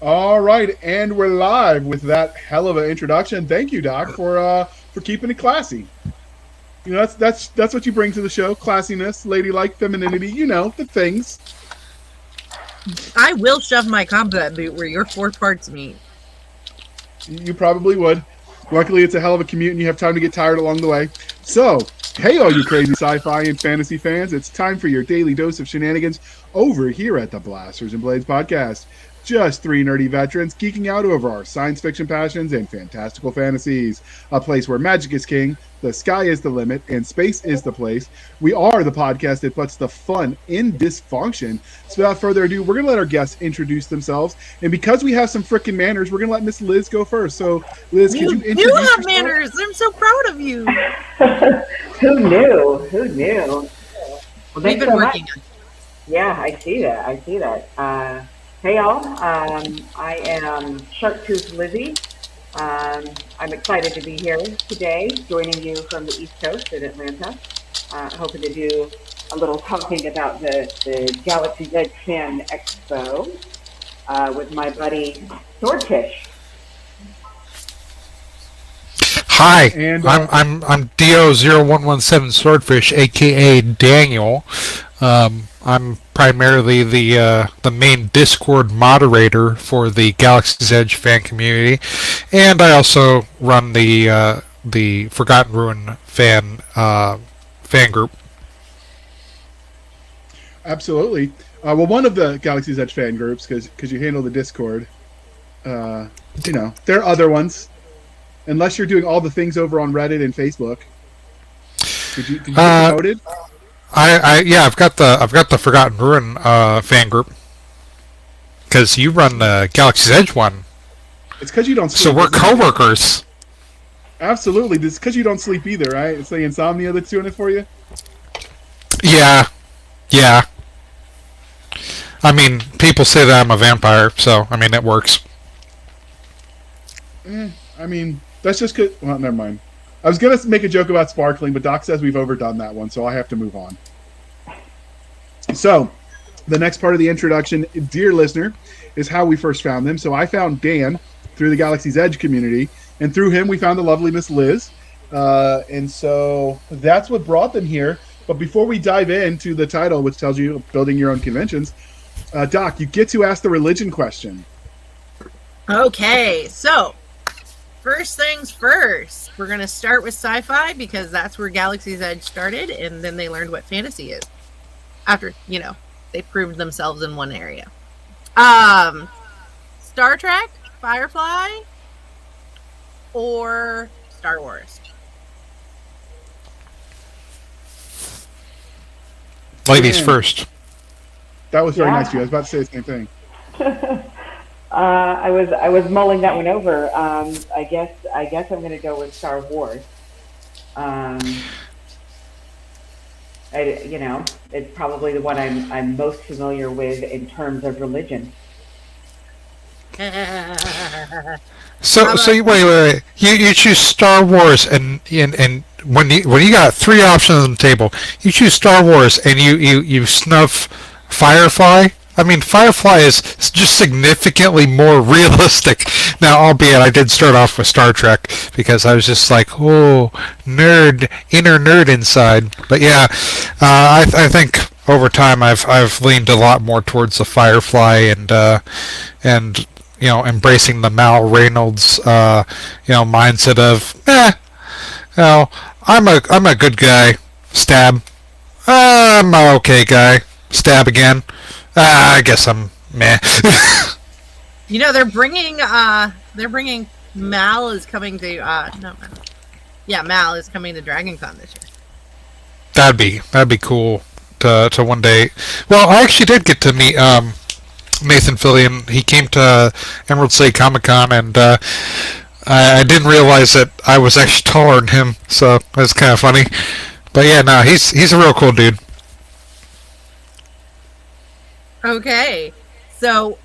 All right, and we're live with that hell of an introduction. Thank you, Doc, for keeping it classy. You know, that's what you bring to the show: classiness, ladylike, femininity. You know, the things. I will shove my combat boot where your four parts meet. You probably would. Luckily, it's a hell of a commute, and you have time to get tired along the way. So, hey, all you crazy sci-fi and fantasy fans! It's time for your daily dose of shenanigans over here at the Blasters and Blades podcast. Just three nerdy veterans geeking out over our science fiction passions and fantastical fantasies. A place where magic is king, the sky is the limit, and space is the place. We are the podcast that puts the fun in dysfunction. So without further ado, we're going to let our guests introduce themselves. And because we have some freaking manners, we're going to let Miss Liz go first. So, Liz, could you introduce yourself? You have manners. I'm so proud of you. Who knew? Who knew? Well, we've been working on it. Yeah, I see that. Hey y'all, I am Sharktooth Lizzie. I'm excited to be here today, joining you from the East Coast in Atlanta. Hoping to do a little talking about the Galaxy's Edge Fan Expo with my buddy Swordfish. Hi, and I'm Do0117 Swordfish, aka Daniel. I'm primarily the main Discord moderator for the Galaxy's Edge fan community, and I also run the Forgotten Ruin fan group. Absolutely. Well, one of the Galaxy's Edge fan groups, because you handle the Discord. You know, there are other ones. Unless you're doing all the things over on Reddit and Facebook. Did you get promoted? I've got the Forgotten Ruin fan group. Because you run the Galaxy's Edge one. It's because you don't sleep. So we're co-workers. Absolutely. It's because you don't sleep either, right? It's the insomnia that's doing it for you? Yeah. I mean, people say that I'm a vampire, so, I mean, it works. I mean, that's just good. Well, never mind. I was going to make a joke about sparkling, but Doc says we've overdone that one, so I have to move on. So, the next part of the introduction, dear listener, is how we first found them. So I found Dan through the Galaxy's Edge community, and through him we found the lovely Miss Liz. And so that's what brought them here. But before we dive into the title, which tells you building your own conventions, Doc, you get to ask the religion question. Okay, so first things first, we're going to start with sci-fi because that's where Galaxy's Edge started, and then they learned what fantasy is. After, they proved themselves in one area. Star Trek, Firefly, or Star Wars? Ladies first. That was very nice of you. I was about to say the same thing. I was mulling that one over. I guess I'm going to go with Star Wars. It's probably the one I'm most familiar with in terms of religion. So wait. You choose Star Wars, and when you got three options on the table, you choose Star Wars, and you snuff Firefly. I mean, Firefly is just significantly more realistic. Now, albeit I did start off with Star Trek because I was just like, oh, inner nerd inside. But yeah, I think over time I've leaned a lot more towards the Firefly and embracing the Mal Reynolds mindset of I'm a good guy, stab. I'm an okay guy, stab again. I guess I'm meh. They're bringing Mal is coming to Mal is coming to DragonCon this year. That'd be cool to one day. Well, I actually did get to meet Nathan Fillion. He came to Emerald City Comic Con, and I didn't realize that I was actually taller than him, so that's kind of funny. But yeah, no, he's a real cool dude. Okay, so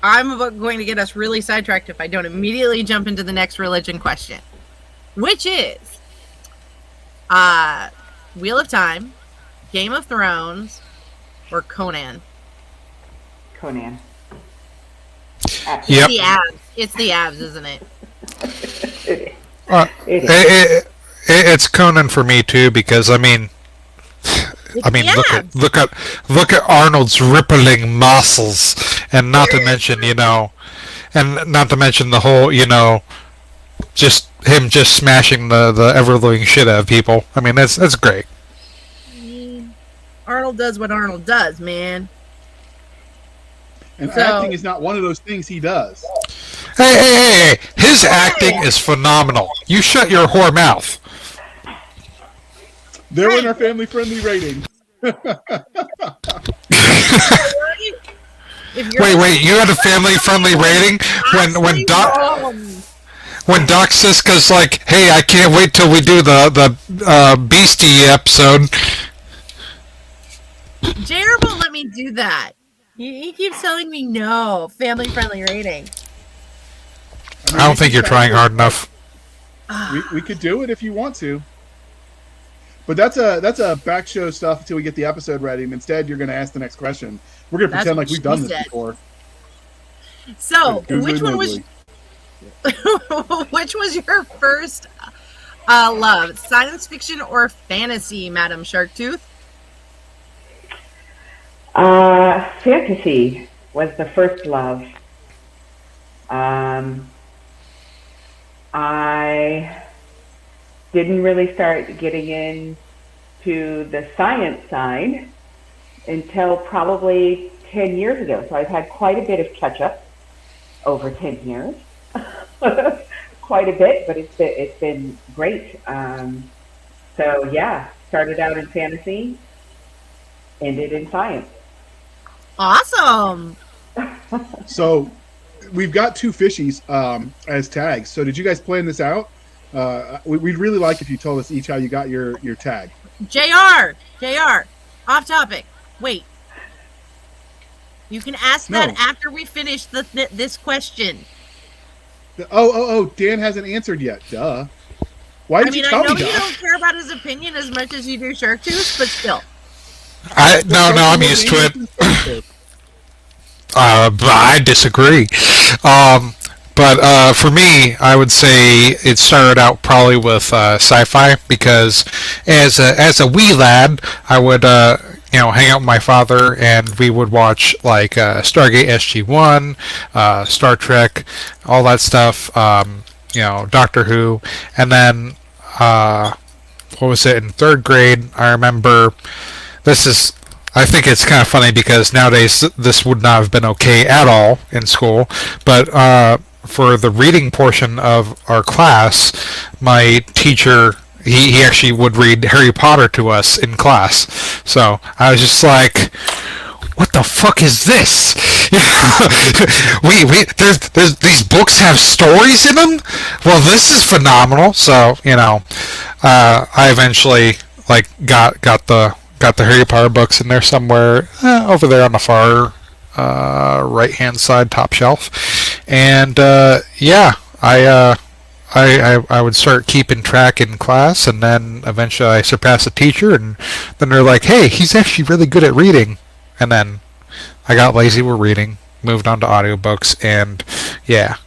I'm going to get us really sidetracked if I don't immediately jump into the next religion question, which is Wheel of Time, Game of Thrones, or Conan? Conan. Yep. The abs. It's the abs, isn't it? It's Conan for me too, because I mean, look at Arnold's rippling muscles, and not to mention the whole just him just smashing the ever living shit out of people. I mean, that's great. Arnold does what Arnold does, man. And acting is not one of those things he does. Hey! His acting is phenomenal. You shut your whore mouth. They're in our family-friendly rating. Wait! You had a family-friendly rating when Doc Cisca's like, "Hey, I can't wait till we do the Beastie episode." JR won't let me do that. He keeps telling me no. Family-friendly rating. I don't think you're trying hard enough. We could do it if you want to. But that's a back show stuff until we get the episode ready. And instead, you're going to ask the next question. We're going to pretend like we've done this before. So, which was your first love? Science fiction or fantasy, Madam Sharktooth? Fantasy was the first love. I didn't really start getting into the science side until probably 10 years ago. So I've had quite a bit of catch-up over 10 years. Quite a bit, but it's been great. So yeah, started out in fantasy, ended in science. Awesome. So we've got two fishies as tags. So did you guys plan this out? We'd really like if you told us each how you got your tag. JR, off topic. Wait. You can ask that after we finish this question. Oh, Dan hasn't answered yet. Duh. Why did you tell me that? I know you don't care about his opinion as much as you do Sharktooth, but still. I'm used to it. But I disagree. But for me, I would say it started out probably with sci-fi, because as a wee lad, I would hang out with my father, and we would watch like Stargate SG-1, Star Trek, all that stuff. Doctor Who, and then what was it in third grade? I remember. I think it's kind of funny because nowadays this would not have been okay at all in school, but for the reading portion of our class, my teacher, he actually would read Harry Potter to us in class. So I was just like, what the fuck is this? There's these books have stories in them? Well, this is phenomenal. So, I eventually got the Harry Potter books in there somewhere over there on the far right-hand side top shelf, and I would start keeping track in class, and then eventually I surpassed the teacher, and then they're like, "Hey, he's actually really good at reading," and then I got lazy with reading, moved on to audiobooks, and yeah.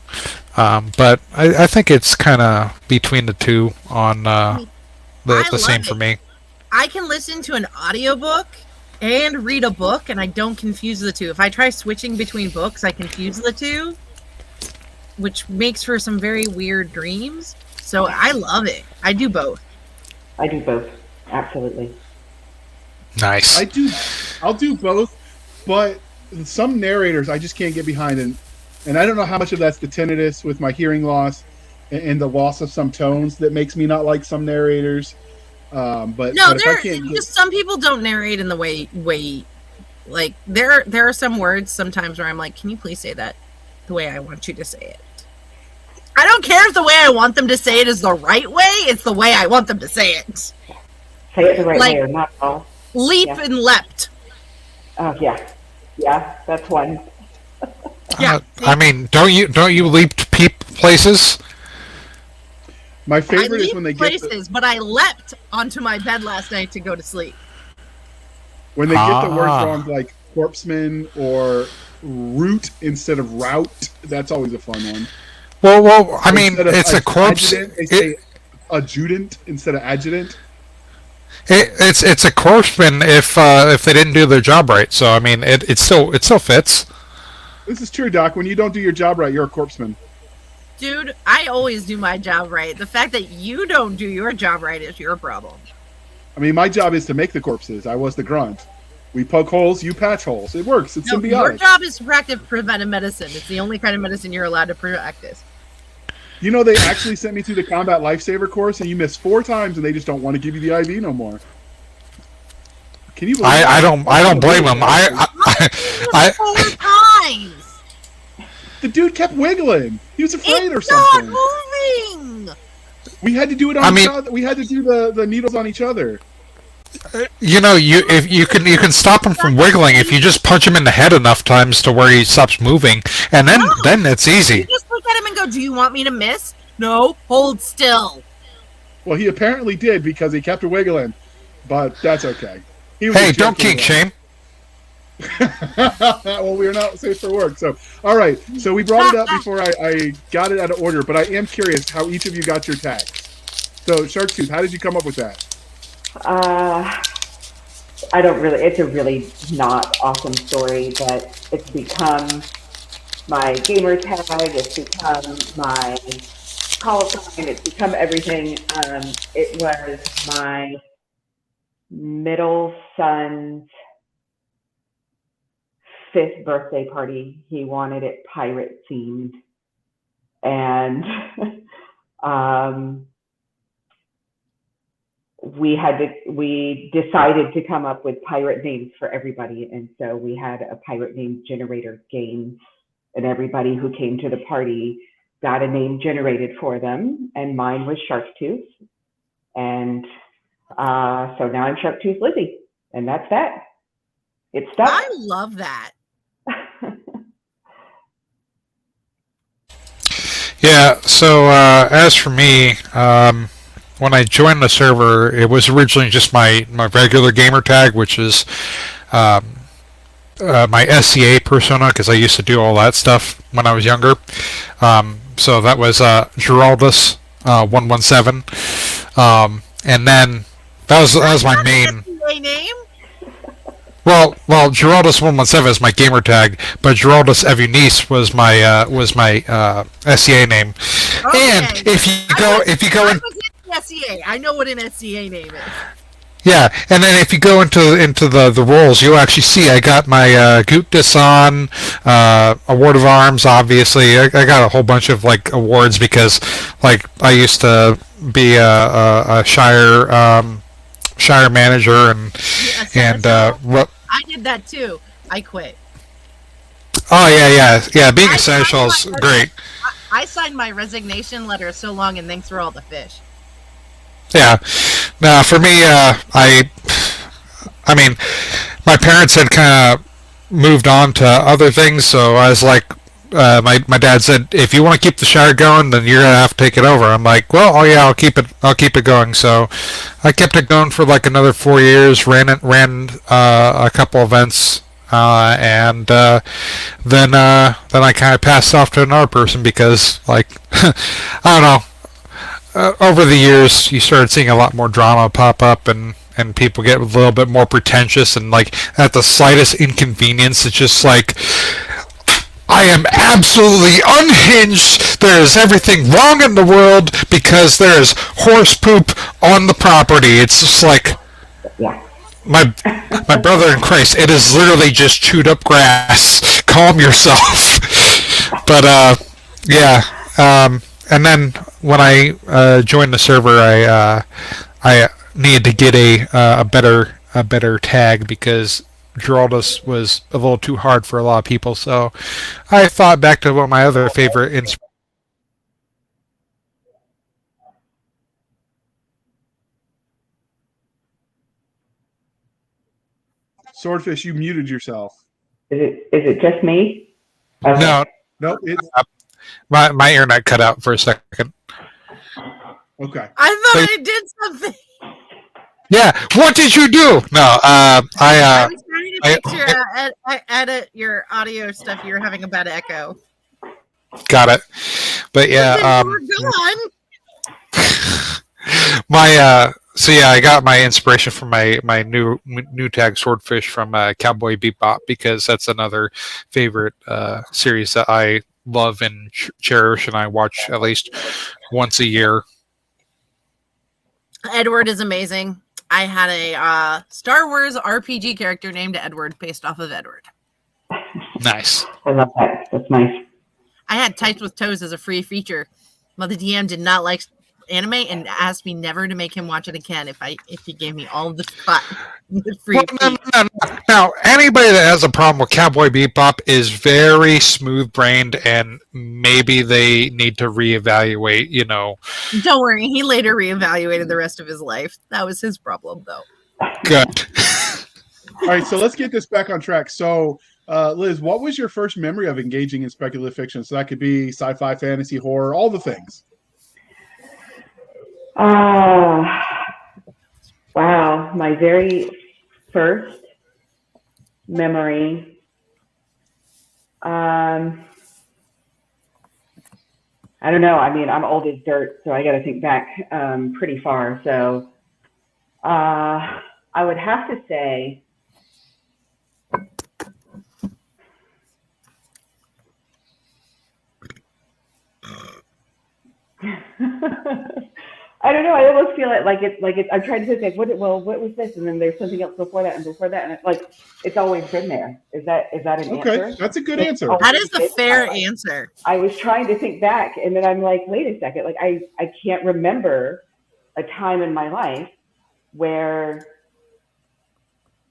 But I think it's kind of between the two on the same for me. I can listen to an audiobook and read a book, and I don't confuse the two. If I try switching between books, I confuse the two, which makes for some very weird dreams. So I love it. I do both. Absolutely. Nice. I'll do both, but some narrators I just can't get behind, and I don't know how much of that's the tinnitus with my hearing loss and the loss of some tones that makes me not like some narrators. But if I can't just some people don't narrate in the way like there are some words sometimes where I'm like, can you please say that the way I want you to say it? I don't care if the way I want them to say it is the right way, it's the way I want them to say it. Say it the right way or not all. Leap and leapt. Oh yeah. That's one. Yeah. I mean, don't you leap to places? My favorite is when they get places, but I leapt onto my bed last night to go to sleep. When they get the words wrong, like corpseman or root instead of route. That's always a fun one. Well, I mean, it's a corpse. Adjutant, they say adjutant instead of adjutant. It's a corpsman if they didn't do their job right. So I mean, it still fits. This is true, Doc. When you don't do your job right, you're a corpsman. Dude, I always do my job right. The fact that you don't do your job right is your problem. I mean, my job is to make the corpses. I was the grunt. We poke holes, you patch holes. It works. It's symbiotic. Your job is to practice preventive medicine. It's the only kind of medicine you're allowed to practice. You know, they actually sent me through the combat lifesaver course, and you missed 4 times, and they just don't want to give you the IV no more. Can you believe I don't blame them. I 4 times. The dude kept wiggling. He was afraid or something. It's not moving. We had to do it on each other. We had to do the needles on each other. You know, if you can stop him from wiggling if you just punch him in the head enough times to where he stops moving, and then it's easy. You just look at him and go, "Do you want me to miss? No, hold still." Well, he apparently did because he kept wiggling, but that's okay. Hey, don't kink shame. Well, we are not safe for work. So, all right. So we brought it up before I got it out of order, but I am curious how each of you got your tags. So, Sharktooth, how did you come up with that? I don't really, it's a really not awesome story, but it's become my gamer tag, it's become my call sign, it's become everything. It was my middle son's 5th birthday party. He wanted it pirate themed. And we decided to come up with pirate names for everybody, and so we had a pirate name generator game, and everybody who came to the party got a name generated for them, and mine was Sharktooth, and so now I'm Sharktooth Lizzie, and that's that. It's stuck. I love that. Yeah. So as for me, when I joined the server, it was originally just my regular gamer tag, which is my SCA persona, because I used to do all that stuff when I was younger. So that was Geraldus 117, and then that was my main name. Well, Geraldus 117 is my gamer tag, but Geraldus Evunice was my SCA name. Okay. And if you go in SCA, I know what an SCA name is. Yeah, and then if you go into the roles, you'll actually see I got my Goot Desan, Award of Arms. Obviously, I got a whole bunch of like awards because like I used to be a Shire manager and I did that too. I quit. Oh yeah. Being a seneschal is great. I signed my resignation letter so long, and thanks for all the fish. Yeah. Now for me, I mean, my parents had kind of moved on to other things, so I was like, my dad said, if you want to keep the Shire going, then you're gonna have to take it over. I'm like, well, oh yeah, I'll keep it going. So I kept it going for like another 4 years. Ran a couple events, and then I kind of passed off to another person because like I don't know. Over the years, you started seeing a lot more drama pop up, and people get a little bit more pretentious, and like at the slightest inconvenience, it's just like, I am absolutely unhinged. There is everything wrong in the world because there is horse poop on the property. It's just like, my brother in Christ, it is literally just chewed up grass. Calm yourself. But yeah. And then when I joined the server, I needed to get a better tag because Geraldus was a little too hard for a lot of people. So I thought back to one of my other favorite Swordfish, you muted yourself. Is it just me? Okay. No, it's my internet cut out for a second. okay. I thought I did something. Yeah. What did you do? No. I was trying to I fix your edit your audio stuff. You're having a bad echo. got it. But And then yeah. you were gone. So yeah, I got my inspiration from my new tag swordfish from Cowboy Bebop, because that's another favorite series that I love and cherish, and I watch at least once a year. Edward is amazing. I had a Star Wars RPG character named Edward based off of Edward. Nice. I love that. That's nice. I had Tights with Toes as a free feature. But the DM did not like anime and asked me never to make him watch it again if he gave me all the free. Well, no. Now, anybody that has a problem with Cowboy Bebop is very smooth-brained, and maybe they need to reevaluate. Don't worry, he later reevaluated the rest of his life. That was his problem, though. Good. All right, so let's get this back on track. So, Liz, what was your first memory of engaging in speculative fiction? So that could be sci-fi, fantasy, horror, all the things. Wow, my very first memory. I don't know. I mean, I'm old as dirt, so I got to think back pretty far. So I would have to say I don't know. I almost feel it like it's. I'm trying to think. What was this? And then there's something else before that and before that, and it's always been there. Is that an answer? Okay, that's a good answer. That is the fair answer. I was trying to think back, and then I'm like, wait a second. Like I can't remember a time in my life where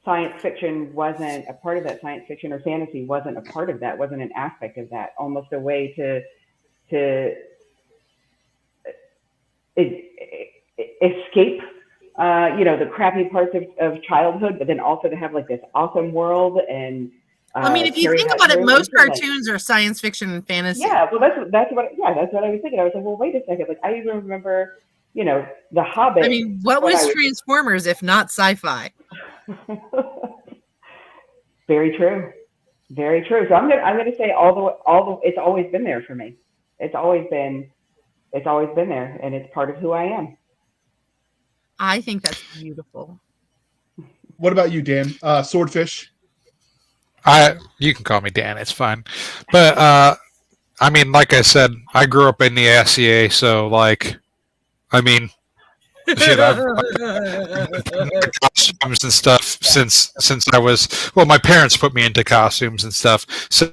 science fiction wasn't a part of that. Science fiction or fantasy wasn't a part of that. Wasn't an aspect of that. Almost a way to escape, the crappy parts of childhood, but then also to have like this awesome world. And I mean, if you think about it, most cartoons are science fiction and fantasy. Yeah, well, that's what I was thinking. I was like, well, wait a second. Like, I even remember, The Hobbit. I mean, what was Transformers if not sci-fi? Very true. Very true. So I'm gonna say all the it's always been there for me. It's always been there, and it's part of who I am. I think that's beautiful. What about you, Dan? Swordfish? You can call me Dan. It's fine. But I mean, like I said, I grew up in the SCA, so shit, I've costumes and stuff since I was, my parents put me into costumes and stuff. So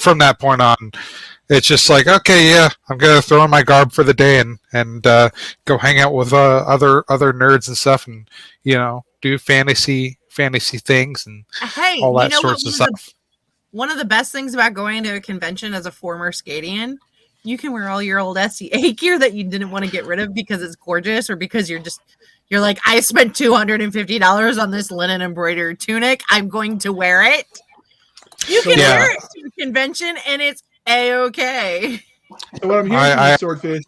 from that point on, it's just like, okay, yeah, I'm gonna throw in my garb for the day and go hang out with other nerds and stuff, and do fantasy things and all that sorts of stuff. One of the best things about going to a convention as a former Scadian, you can wear all your old SCA gear that you didn't want to get rid of because it's gorgeous, or because you're like, I spent $250 on this linen embroidered tunic, I'm going to wear it. You can wear it to a convention and it's A-okay. So what I'm hearing from you, Swordfish,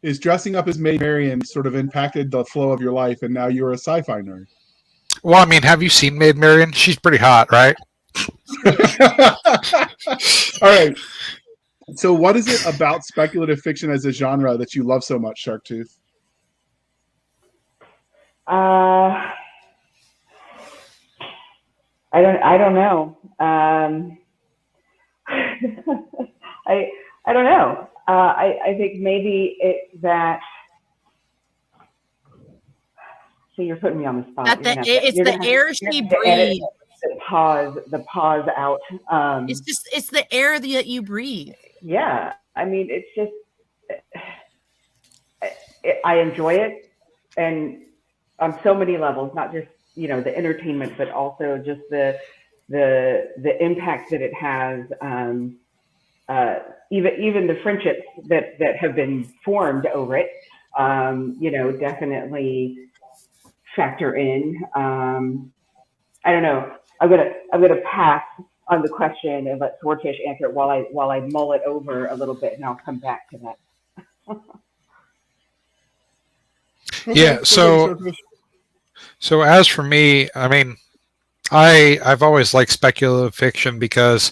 is dressing up as Maid Marian sort of impacted the flow of your life, and now you're a sci-fi nerd. Well, I mean, have you seen Maid Marian? She's pretty hot, right? All right. So what is it about speculative fiction as a genre that you love so much, Sharktooth? I don't know. I don't know. I think maybe it's that. See, you're putting me on the spot. It's the air she breathes. The pause out. It's the air that you breathe. Yeah, I mean, it's just I enjoy it, and on so many levels, not just the entertainment, but also just the impact that it has. Even the friendships that have been formed over it, definitely factor in. I don't know. I'm gonna pass on the question and let Swordfish answer it while I mull it over a little bit, and I'll come back to that. Yeah. So So as for me, I mean, I've always liked speculative fiction because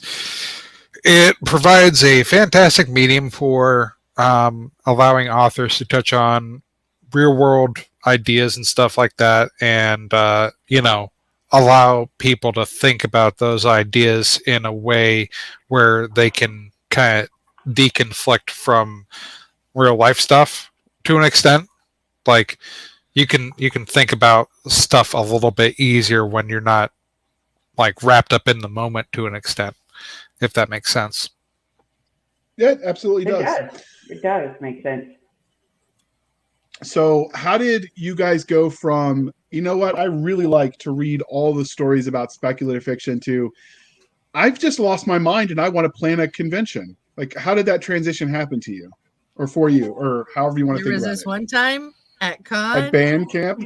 it provides a fantastic medium for allowing authors to touch on real world ideas and stuff like that, and allow people to think about those ideas in a way where they can kind of deconflict from real life stuff to an extent. Like you can think about stuff a little bit easier when you're not like wrapped up in the moment to an extent, if that makes sense. Yeah, it absolutely It does. does. It does make sense. So, how did you guys go from, you know what, I really like to read all the stories about speculative fiction to, I've just lost my mind and I want to plan a convention? Like, how did that transition happen to you or for you or however you want to There think was about this it? one time at con. At band camp?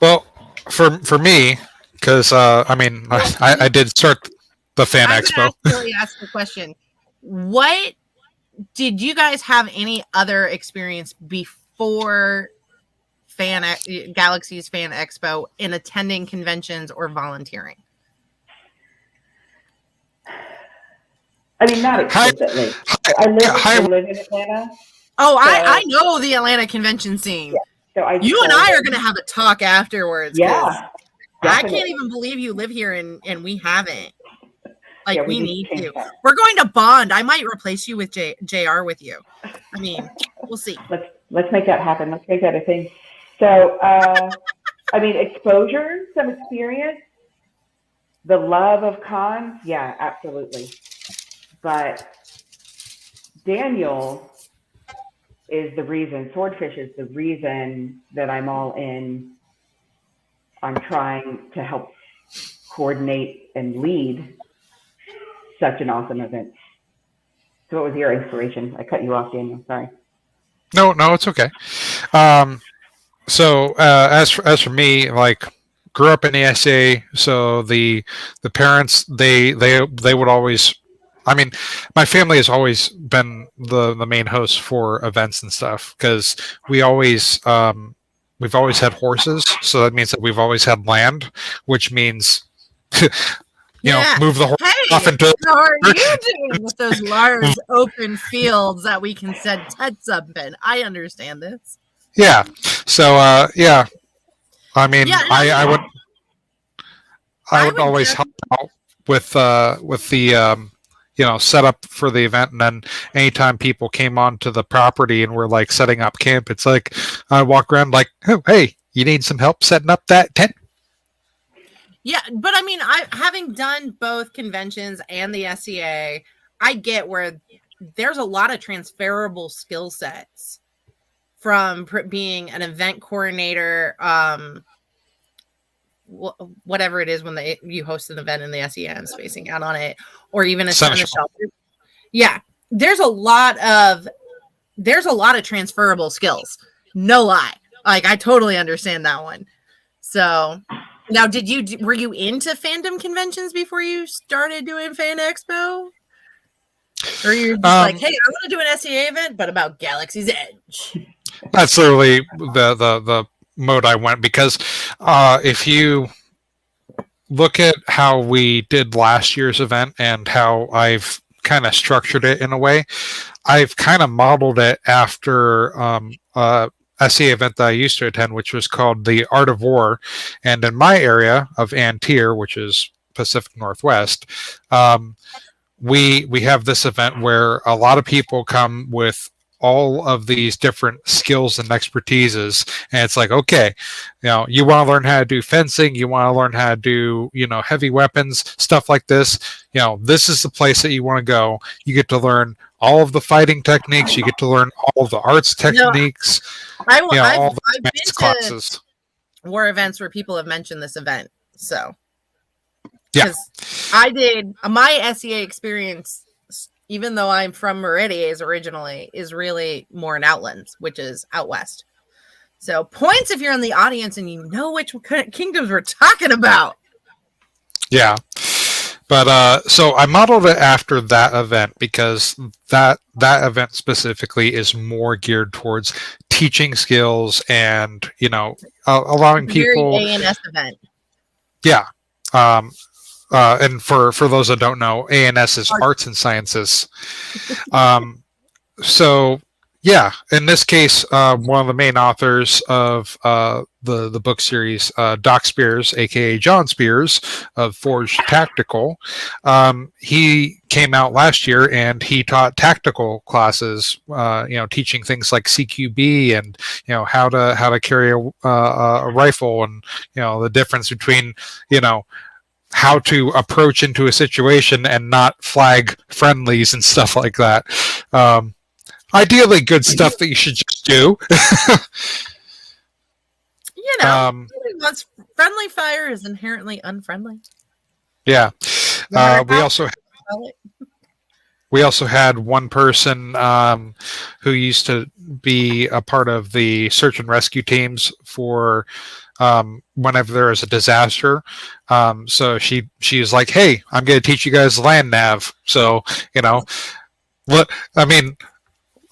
Well, for me, because I did start the fan I'm expo. gonna actually ask the question: what did you guys have any other experience before Galaxy's Fan Expo in attending conventions or volunteering? I mean, not explicitly. I live in Atlanta. Oh, I know the Atlanta convention scene. Yeah. So you and I are going to have a talk afterwards. Yeah. I can't even believe you live here and we haven't. Like, Yeah, we need to. We're going to bond. I might replace you with JR with you. I mean, we'll see. Let's make that happen. Let's make that a thing. So, I mean, exposure, some experience, the love of cons, yeah, absolutely. But Daniel is the reason, Swordfish is the reason that I'm all in on trying to help coordinate and lead such an awesome event. So what was your inspiration? I cut you off, Daniel. Sorry. No, it's okay. So as for me, like, grew up in the SA, so the parents they would always. I mean, my family has always been the main host for events and stuff because we've always had horses, so that means that we've always had land, which means move the horse off into. How are you doing with those large open fields that we can set tents up in? I understand this. Yeah. So I mean, I would always help out with the setup for the event, and then anytime people came onto the property and were like setting up camp, it's like I walk around like, oh, hey, you need some help setting up that tent? Yeah, but I mean, having done both conventions and the SCA, I get where there's a lot of transferable skill sets from being an event coordinator, whatever it is when you host an event in the SCA and spacing out on it, or even a shelter. Yeah, there's a lot of transferable skills. No lie, like I totally understand that one. So. Now, were you into fandom conventions before you started doing Fan Expo? Or you're just like, hey, I want to do an SEA event, but about Galaxy's Edge? That's literally the mode I went, because if you look at how we did last year's event and how I've kind of structured it in a way, I've kind of modeled it after SEA event that I used to attend, which was called the Art of War. And in my area of Antier, which is Pacific Northwest, we have this event where a lot of people come with all of these different skills and expertises, and it's like, okay, you want to learn how to do fencing, you want to learn how to do heavy weapons, stuff like this. This is the place that you want to go. You get to learn all of the fighting techniques, you get to learn all of the arts techniques. I've all the been classes. To war events where people have mentioned this event. So yeah, I did my SEA experience, even though I'm from Meridian originally, is really more in Outlands, which is out west. So points if you're in the audience and you know which kingdoms we're talking about. Yeah. But so I modeled it after that event because that event specifically is more geared towards teaching skills and allowing Very people. ANS event. Yeah. And for those that don't know, ANS is Arts and Sciences. So yeah, in this case, one of the main authors of the book series, Doc Spears, aka John Spears of Forged Tactical, he came out last year and he taught tactical classes, teaching things like CQB and how to carry a rifle and the difference between how to approach into a situation and not flag friendlies and stuff like that. Ideally, good stuff that you should just do. Friendly fire is inherently unfriendly. Yeah. We also had one person who used to be a part of the search and rescue teams for whenever there is a disaster. So she's like, "Hey, I'm going to teach you guys land nav." So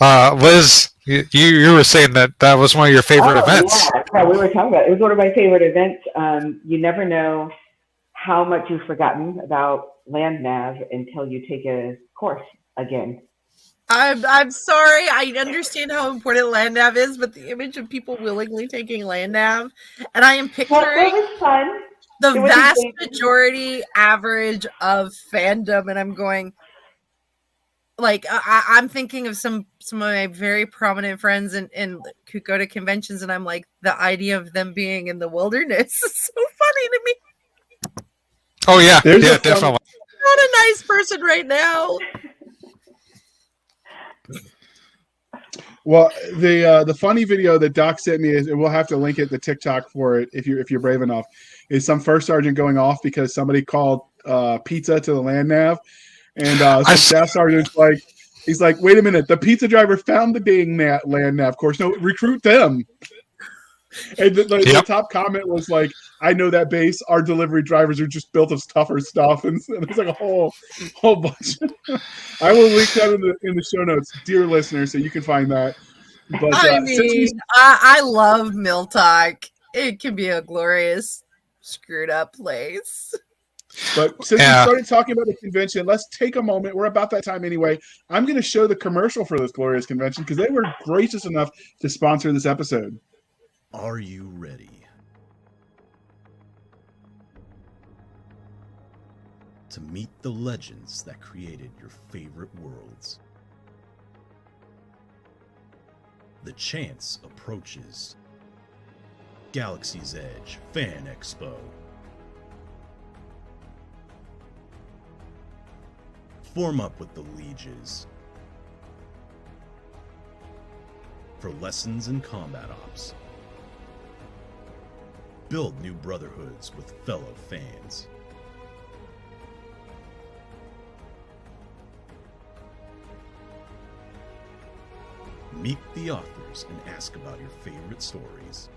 Liz, you were saying that was one of your favorite events. Yeah, we were talking about it. It was one of my favorite events. You never know how much you've forgotten about land nav until you take a course again. I'm sorry. I understand how important land nav is, but the image of people willingly taking land nav, and I am picturing the vast majority average of fandom, and I'm going. Like I'm thinking of some of my very prominent friends and who go to conventions, and I'm like, the idea of them being in the wilderness is so funny to me. Oh yeah, definitely. Not a nice person right now. Well, the funny video that Doc sent me is, and we'll have to link it, the TikTok for it if you're brave enough, is some first sergeant going off because somebody called pizza to the land nav. And some staff sergeant's like, he's like, wait a minute, the pizza driver found the dang land nav course. No, recruit them. And the top comment was like, I know that base. Our delivery drivers are just built of tougher stuff. And there's like a whole bunch. I will link that in the show notes, dear listeners, so you can find that. But I love Mill Talk. It can be a glorious, screwed up place. But since we started talking about the convention, let's take a moment. We're about that time anyway. I'm going to show the commercial for this glorious convention because they were gracious enough to sponsor this episode. Are you ready? To meet the legends that created your favorite worlds. The chance approaches. Galaxy's Edge Fan Expo. Form up with the lieges for lessons in combat ops. Build new brotherhoods with fellow fans. Meet the authors and ask about your favorite stories.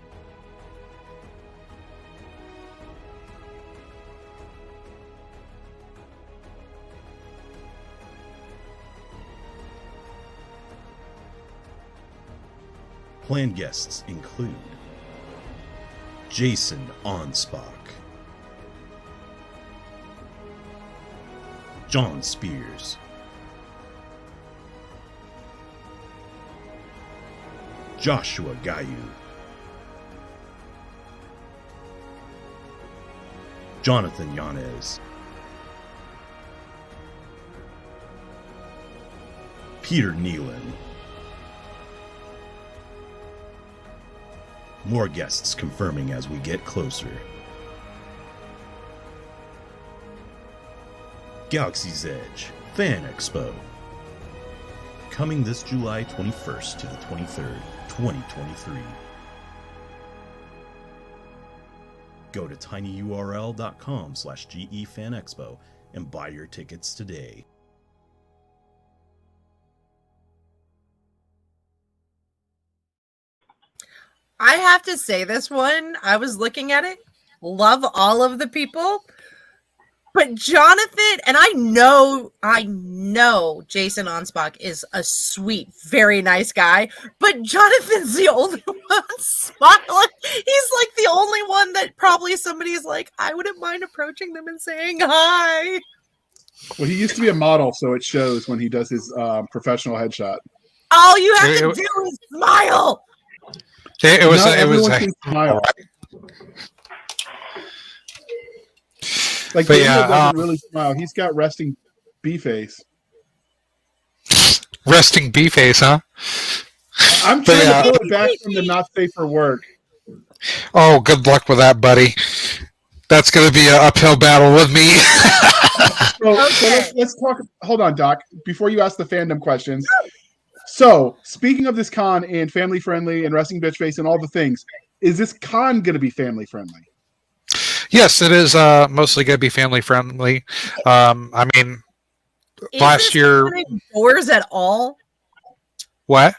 Planned guests include Jason Onspach, John Spears, Joshua Gayu, Jonathan Yanez, Peter Nealon. More guests confirming as we get closer. Galaxy's Edge Fan Expo. Coming this July 21st to the 23rd, 2023. Go to tinyurl.com/GEFanExpo and buy your tickets today. I have to say, this one, I was looking at it, love all of the people, But Jonathan, and I know Jason Onspach is a sweet, very nice guy, but Jonathan's the only one smiling. He's like the only one that probably somebody's like, I wouldn't mind approaching them and saying hi. Well, he used to be a model, so it shows when he does his professional headshot. All you have to do is smile. It was smile. Like but Daniel doesn't really smile. He's got resting bee face. Resting bee face, huh? I'm trying to pull it back from the not safe for work. Oh, good luck with that, buddy. That's going to be an uphill battle with me. So let's talk. Hold on, Doc. Before you ask the fandom questions. So, speaking of this con and family friendly and resting bitch face and all the things, is this con going to be family friendly? Yes, it is mostly going to be family friendly. I mean, last year. Is this con indoors at all? What?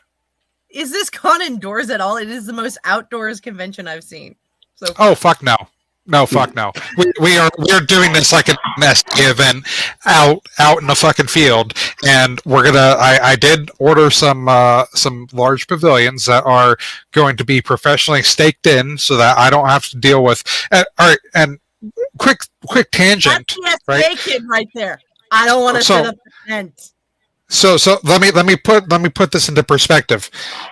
Is this con indoors at all? It is the most outdoors convention I've seen. So. Oh, fuck no. No, fuck no. We're doing this like an SDA event out in the fucking field, and we're gonna. I did order some large pavilions that are going to be professionally staked in, so that I don't have to deal with. All right, and quick tangent. That's the SDA kid right there. I don't want to set up the tent. So let me put this into perspective.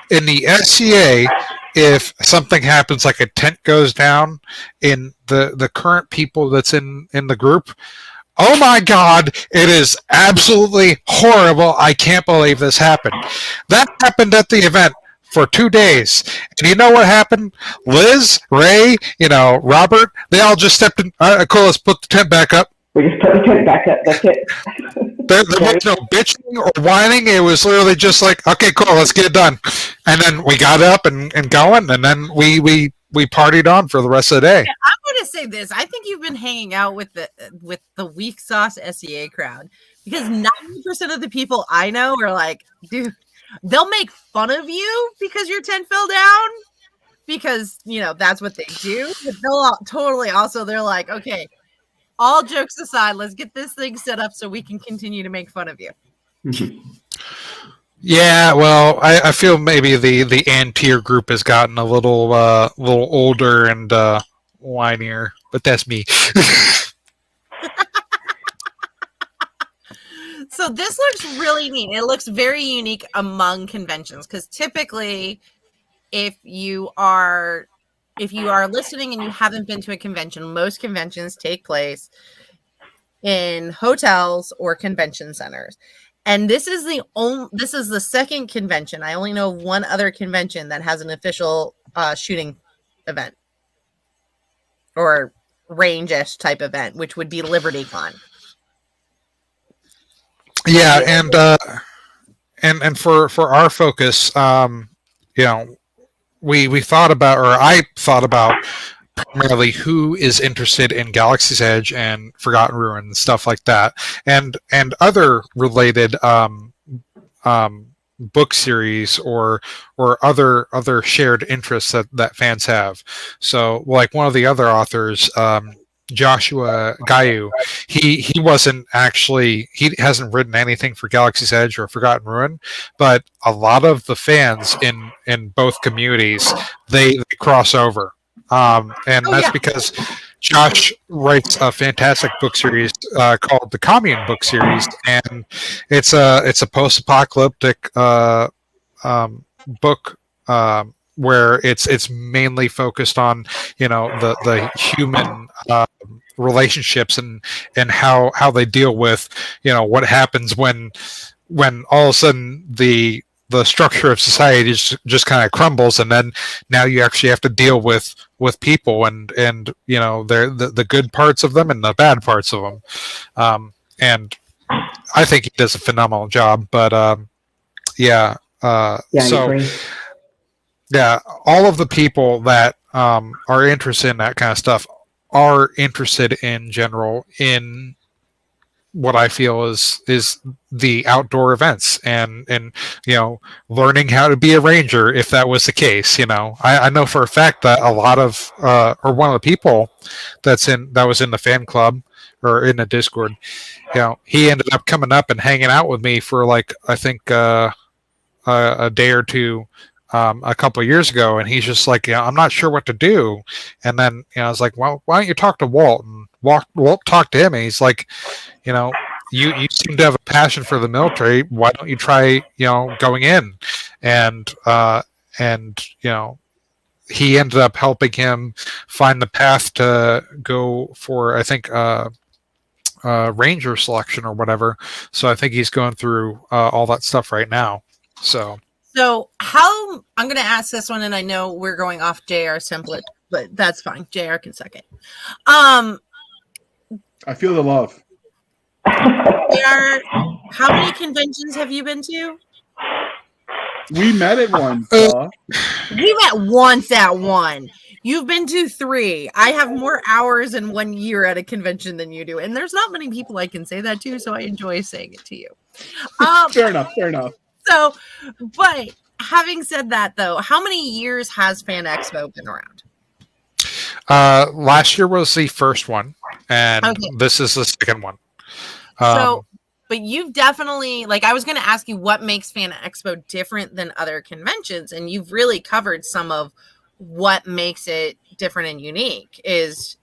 In the SCA, if something happens, like a tent goes down, in the current people that's in the group, oh my God, it is absolutely horrible. I can't believe this happened. That happened at the event for 2 days. And you know what happened? Liz, Ray, Robert, they all just stepped in. All right, cool, let's put the tent back up. We just put the tent back up. That's it. There was no bitching or whining. It was literally just like, okay, cool, let's get it done. And then we got up and going, and then we partied on for the rest of the day. I'm going to say this. I think you've been hanging out with the weak sauce SEA crowd, because 90% of the people I know are like, dude, they'll make fun of you because your tent fell down, because, that's what they do. But they'll totally also, they're like, okay, all jokes aside, let's get this thing set up so we can continue to make fun of you. Yeah, well, I feel maybe the Antier group has gotten a little older and whinier, but that's me. So this looks really neat. It looks very unique among conventions, because typically, if you are listening and you haven't been to a convention, most conventions take place in hotels or convention centers. And this is the second convention. I only know one other convention that has an official shooting event or range-ish type event, which would be LibertyCon. Yeah, and for our focus, we thought about, or I thought about, primarily who is interested in Galaxy's Edge and Forgotten Ruin and stuff like that, and other related book series or other shared interests that fans have. So, like one of the other authors, Joshua Gayu, he hasn't written anything for Galaxy's Edge or Forgotten Ruin, but a lot of the fans in both communities, they cross over, that's because Josh writes a fantastic book series called the Commune book series, and it's a post-apocalyptic book where it's mainly focused on the human relationships and how they deal with what happens when all of a sudden the structure of society just kind of crumbles, and then now you actually have to deal with people and they're the good parts of them and the bad parts of them, and I think he does a phenomenal job. But all of the people that are interested in that kind of stuff are interested in general in what I feel is the outdoor events and learning how to be a ranger, if that was the case. I know for a fact that a lot of or one of the people that was in the fan club, or in the Discord, he ended up coming up and hanging out with me for like I think a day or two a couple of years ago, and he's just like, I'm not sure what to do. And then I was like, well, why don't you talk to Walt? And Walt talked to him, and he's like, you seem to have a passion for the military. Why don't you try going in? And he ended up helping him find the path to go for, I think, ranger selection or whatever. So I think he's going through all that stuff right now. So how I'm going to ask this one, and I know we're going off JR's template, but that's fine. JR can suck it. I feel the love. JR, how many conventions have you been to? We met at one. We met once at one. You've been to 3. I have more hours in 1 year at a convention than you do, and there's not many people I can say that to, so I enjoy saying it to you. Fair enough. So, but having said that, though, how many years has Fan Expo been around? Last year was the first one, and this is the second one. But you've definitely, I was going to ask you what makes Fan Expo different than other conventions, and you've really covered some of what makes it different and unique. Is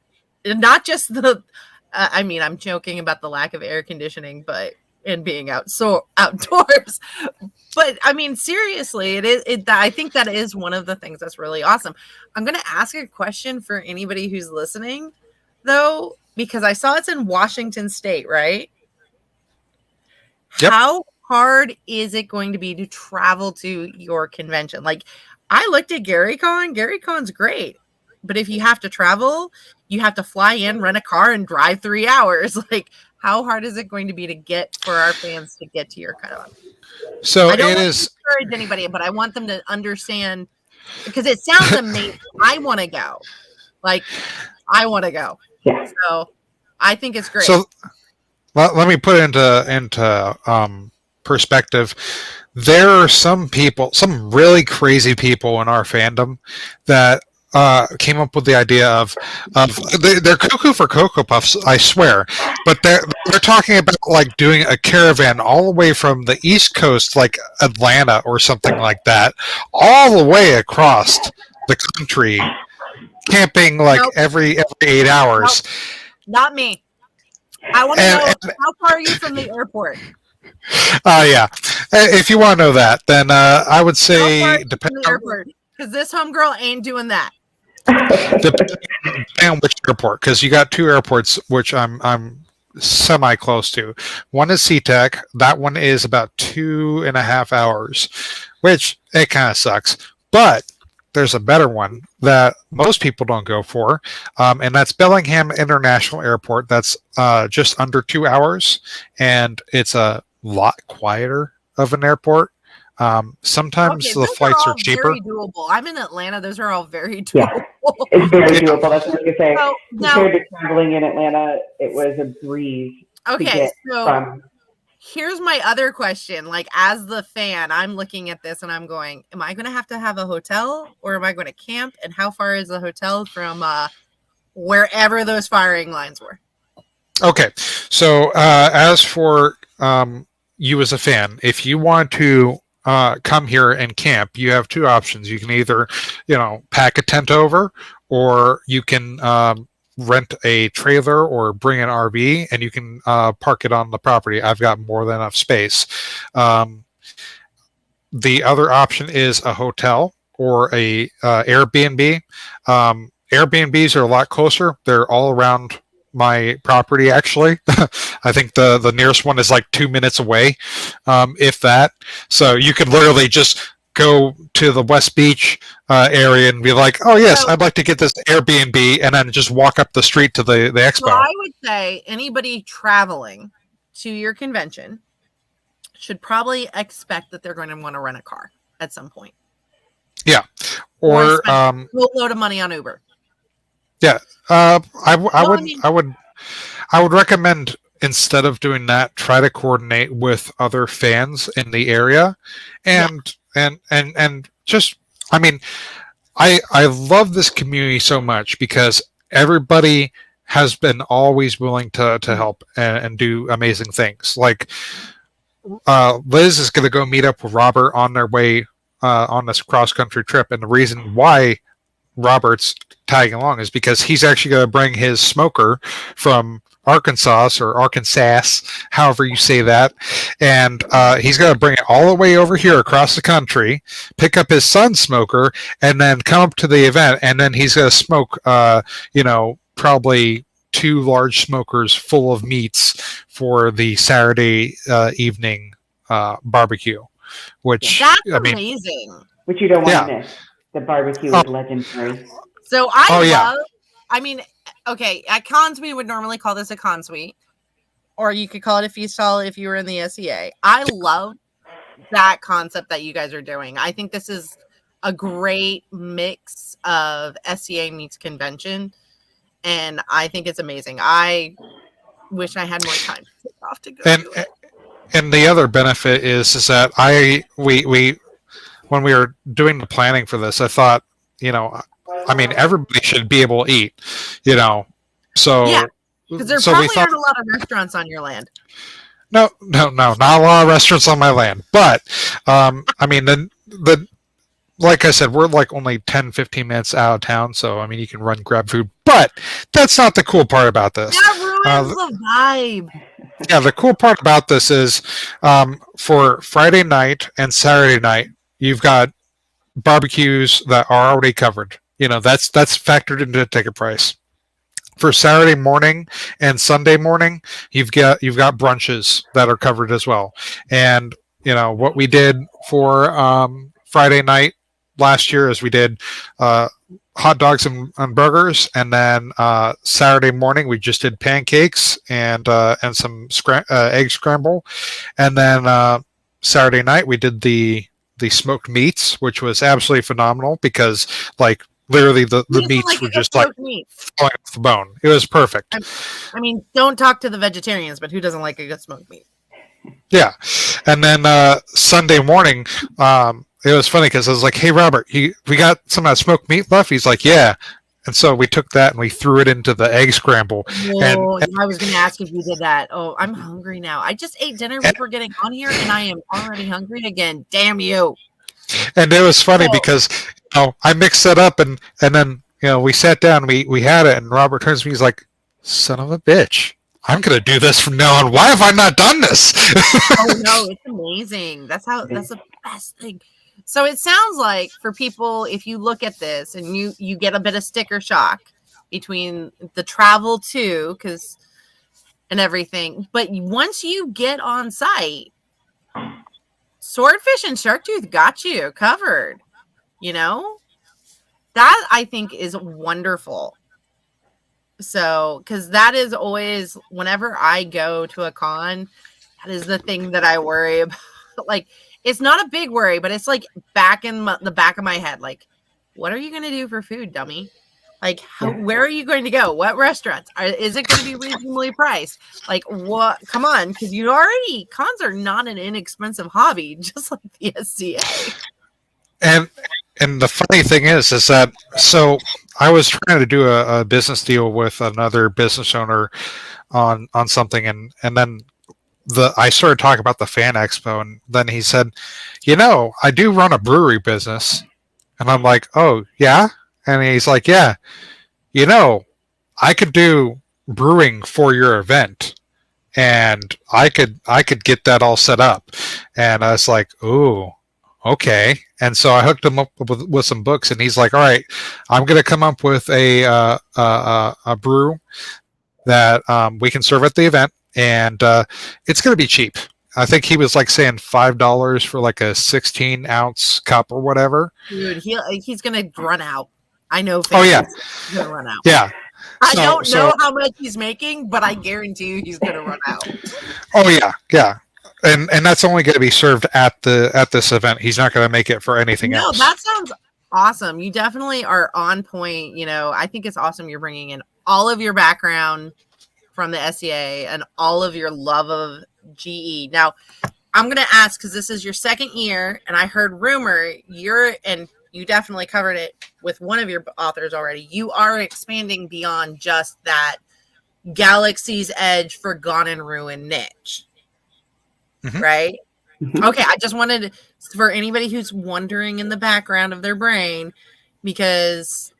not just I'm joking about the lack of air conditioning, and being outdoors. But I mean, seriously, I think that is one of the things that's really awesome. I'm going to ask a question for anybody who's listening, though, because I saw it's in Washington State, right? Yep. How hard is it going to be to travel to your convention? I looked at GaryCon. GaryCon's great. But if you have to travel, you have to fly in, rent a car, and drive 3 hours. How hard is it going to be to get for our fans to get to your con? So I don't it want is. to discourage anybody, but I want them to understand, because it sounds amazing. I want to go. I want to go. Yeah. So I think it's great. So let me put it into perspective. There are some really crazy people in our fandom that came up with the idea of they're cuckoo for Cocoa Puffs, I swear, but they're talking about doing a caravan all the way from the East Coast, like Atlanta or something like that, all the way across the country, camping Nope. every 8 hours. Nope. Not me. I want to know, how far are you from the airport? Yeah. If you want to know that, then I would say depending on, because this homegirl ain't doing that. Depending on which airport, because you got 2 airports which I'm semi close to. One is SeaTac. That one is about 2.5 hours, which it kind of sucks. But there's a better one that most people don't go for, and that's Bellingham International Airport. That's just under 2 hours, and it's a lot quieter of an airport. Sometimes the flights are cheaper. Very doable. I'm in Atlanta. Those are all very doable. Yeah, it's very doable. That's what you're saying. So, compared to traveling in Atlanta, it was a breeze. Okay, so here's my other question. As the fan, I'm looking at this and I'm going, am I going to have a hotel, or am I going to camp? And how far is the hotel from wherever those firing lines were? Okay, so as for you as a fan, if you want to come here and camp, you have 2 options. You can either, pack a tent over, or you can rent a trailer or bring an RV, and you can park it on the property. I've got more than enough space. The other option is a hotel or a Airbnb. Airbnbs are a lot closer. They're all around my property, actually. I think the nearest one is 2 minutes away, if that. So you could literally just go to the West Beach area and be like, oh yes, I'd like to get this Airbnb, and then just walk up the street to the expo. So I would say anybody traveling to your convention should probably expect that they're going to want to rent a car at some point. Yeah. Or spend a load of money on Uber. Yeah. I would recommend, instead of doing that, try to coordinate with other fans in the area, and just, I love this community so much because everybody has been always willing to help and do amazing things. Like Liz is going to go meet up with Robert on their way on this cross country trip, and the reason why Robert's tagging along is because he's actually going to bring his smoker from Arkansas or Arkansas, however you say that, and he's going to bring it all the way over here across the country, pick up his son's smoker, and then come up to the event, and then he's going to smoke, probably 2 large smokers full of meats for the Saturday evening barbecue, which that's amazing. Which you don't want to miss. The barbecue is legendary. So okay, at cons we would normally call this a con suite, or you could call it a feast hall if you were in the SEA. I love that concept that you guys are doing. I think this is a great mix of SEA meets convention, and I think it's amazing. I wish I had more time to take off to go do it. And the other benefit is that we when we were doing the planning for this, I thought, everybody should be able to eat, So yeah, because there probably aren't a lot of restaurants on your land. No, not a lot of restaurants on my land. But the like I said, we're like only 10, 15 minutes out of town, so you can run grab food. But that's not the cool part about this. That ruins the vibe. Yeah, the cool part about this is for Friday night and Saturday night, you've got barbecues that are already covered. That's factored into the ticket price. For Saturday morning and Sunday morning, you've got brunches that are covered as well. And what we did for Friday night last year is we did hot dogs and burgers, and then Saturday morning we just did pancakes and some egg scramble, and then Saturday night we did the smoked meats, which was absolutely phenomenal because literally the meats were just falling off the bone. It was perfect. Don't talk to the vegetarians, but who doesn't like a good smoked meat? Yeah. And then Sunday morning, it was funny because I was like, "Hey, Robert, we got some of that smoked meat left?" He's like, "Yeah." And so we took that and we threw it into the egg scramble. Oh, and I was going to ask if you did that. Oh, I'm hungry now. I just ate dinner before getting on here, and I am already hungry again. Damn you. And it was funny because I mixed it up, and then we sat down, we had it, and Robert turns to me, he's like, "Son of a bitch, I'm going to do this from now on. Why have I not done this?" Oh no, it's amazing. That's the best thing. So it sounds like for people, if you look at this and you get a bit of sticker shock between the travel too, and everything, but once you get on site, Swordfish and Sharktooth got you covered. That I think is wonderful. So, because that is always, whenever I go to a con, that is the thing that I worry about. It's not a big worry, but it's back in the back of my head. What are you going to do for food, dummy? Where are you going to go? What restaurants? Is it going to be reasonably priced? What? Come on, because cons are not an inexpensive hobby, just like the SCA. And the funny thing is that, so I was trying to do a business deal with another business owner on something, and then I started talking about the Fan Expo, and then he said, I do run a brewery business. And I'm like, "Oh, yeah?" And he's like, "Yeah, I could do brewing for your event, and I could get that all set up." And I was like, "Ooh, okay." And so I hooked him up with some books, and he's like, "All right, I'm going to come up with a brew that we can serve at the event, and it's going to be cheap." I think he was saying $5 for a 16-ounce cup or whatever. Dude, he's going to run out. I know. Oh yeah, he's going to run out. Yeah. I don't know how much he's making, but I guarantee you he's going to run out. Oh yeah. And that's only going to be served at this event. He's not going to make it for anything else. No, that sounds awesome. You definitely are on point. I think it's awesome you're bringing in all of your background from the SEA and all of your love of GE. Now, I'm going to ask, because this is your second year, and I heard rumor and you definitely covered it with one of your authors already. You are expanding beyond just that Galaxy's Edge Forgotten Ruin niche. Mhm. Right? Okay, I just wanted for anybody who's wondering in the background of their brain, because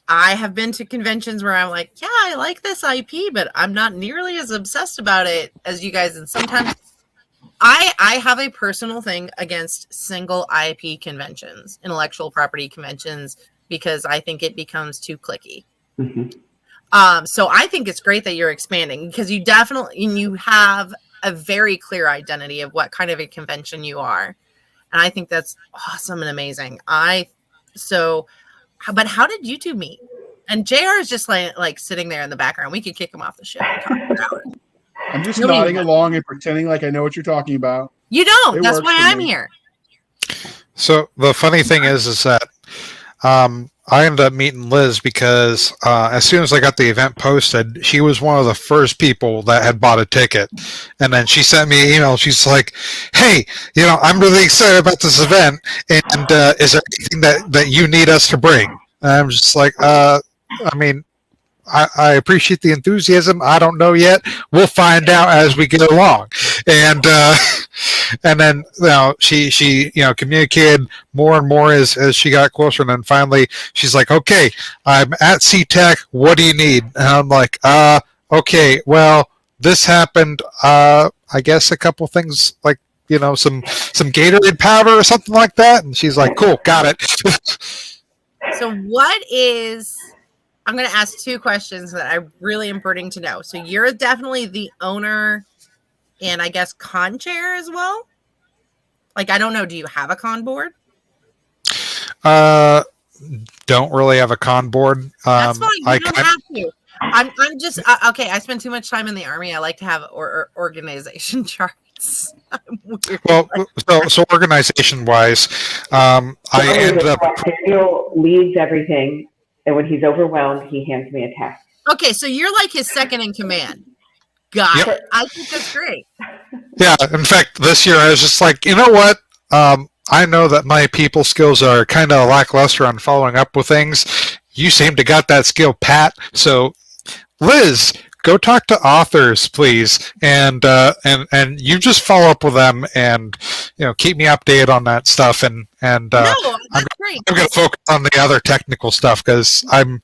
I have been to conventions where I'm like, yeah, I like this IP, but I'm not nearly as obsessed about it as you guys. And sometimes I have a personal thing against single IP conventions, intellectual property conventions, because I think it becomes too cliquey. So I think it's great that you're expanding, because you have a very clear identity of what kind of a convention you are. And I think that's awesome and amazing. But how did you two meet? And JR is just like sitting there in the background. We could kick him off the show and talk for hours. I'm just nodding along and pretending like I know what you're talking about. You don't. It That's works why for I'm me. here. So the funny thing is that I ended up meeting Liz because as soon as I got the event posted, she was one of the first people that had bought a ticket. And then she sent me an email. She's like, hey, I'm really excited about this event. And is there anything that you need us to bring? And I'm just like, I mean, I appreciate the enthusiasm. I don't know yet. We'll find out as we get along. And then she communicated more and more as she got closer. And then finally she's like, okay, I'm at CTech. What do you need? And I'm like, okay, well, this happened. I guess a couple things like some Gatorade powder or something like that. And she's like, cool, got it. So I'm going to ask two questions that I'm really important to know. So you're definitely the owner and I guess con chair as well? Like, I don't know. Do you have a con board? Don't really have a con board. That's fine. You don't have to. I'm just okay. I spend too much time in the Army. I like to have organization charts. Well, so organization wise, I ended up. Daniel leads everything, and when he's overwhelmed, he hands me a task. Okay, so you're like his second in command. Got it. I think that's great. Yeah, in fact, this year I was just like, you know what? I know that my people skills are kind of lackluster on following up with things. You seem to got that skill, Pat. So, Liz, go talk to authors, please, and you just follow up with them, and keep me updated on that stuff. And no, that's great. I'm going to focus on the other technical stuff because I'm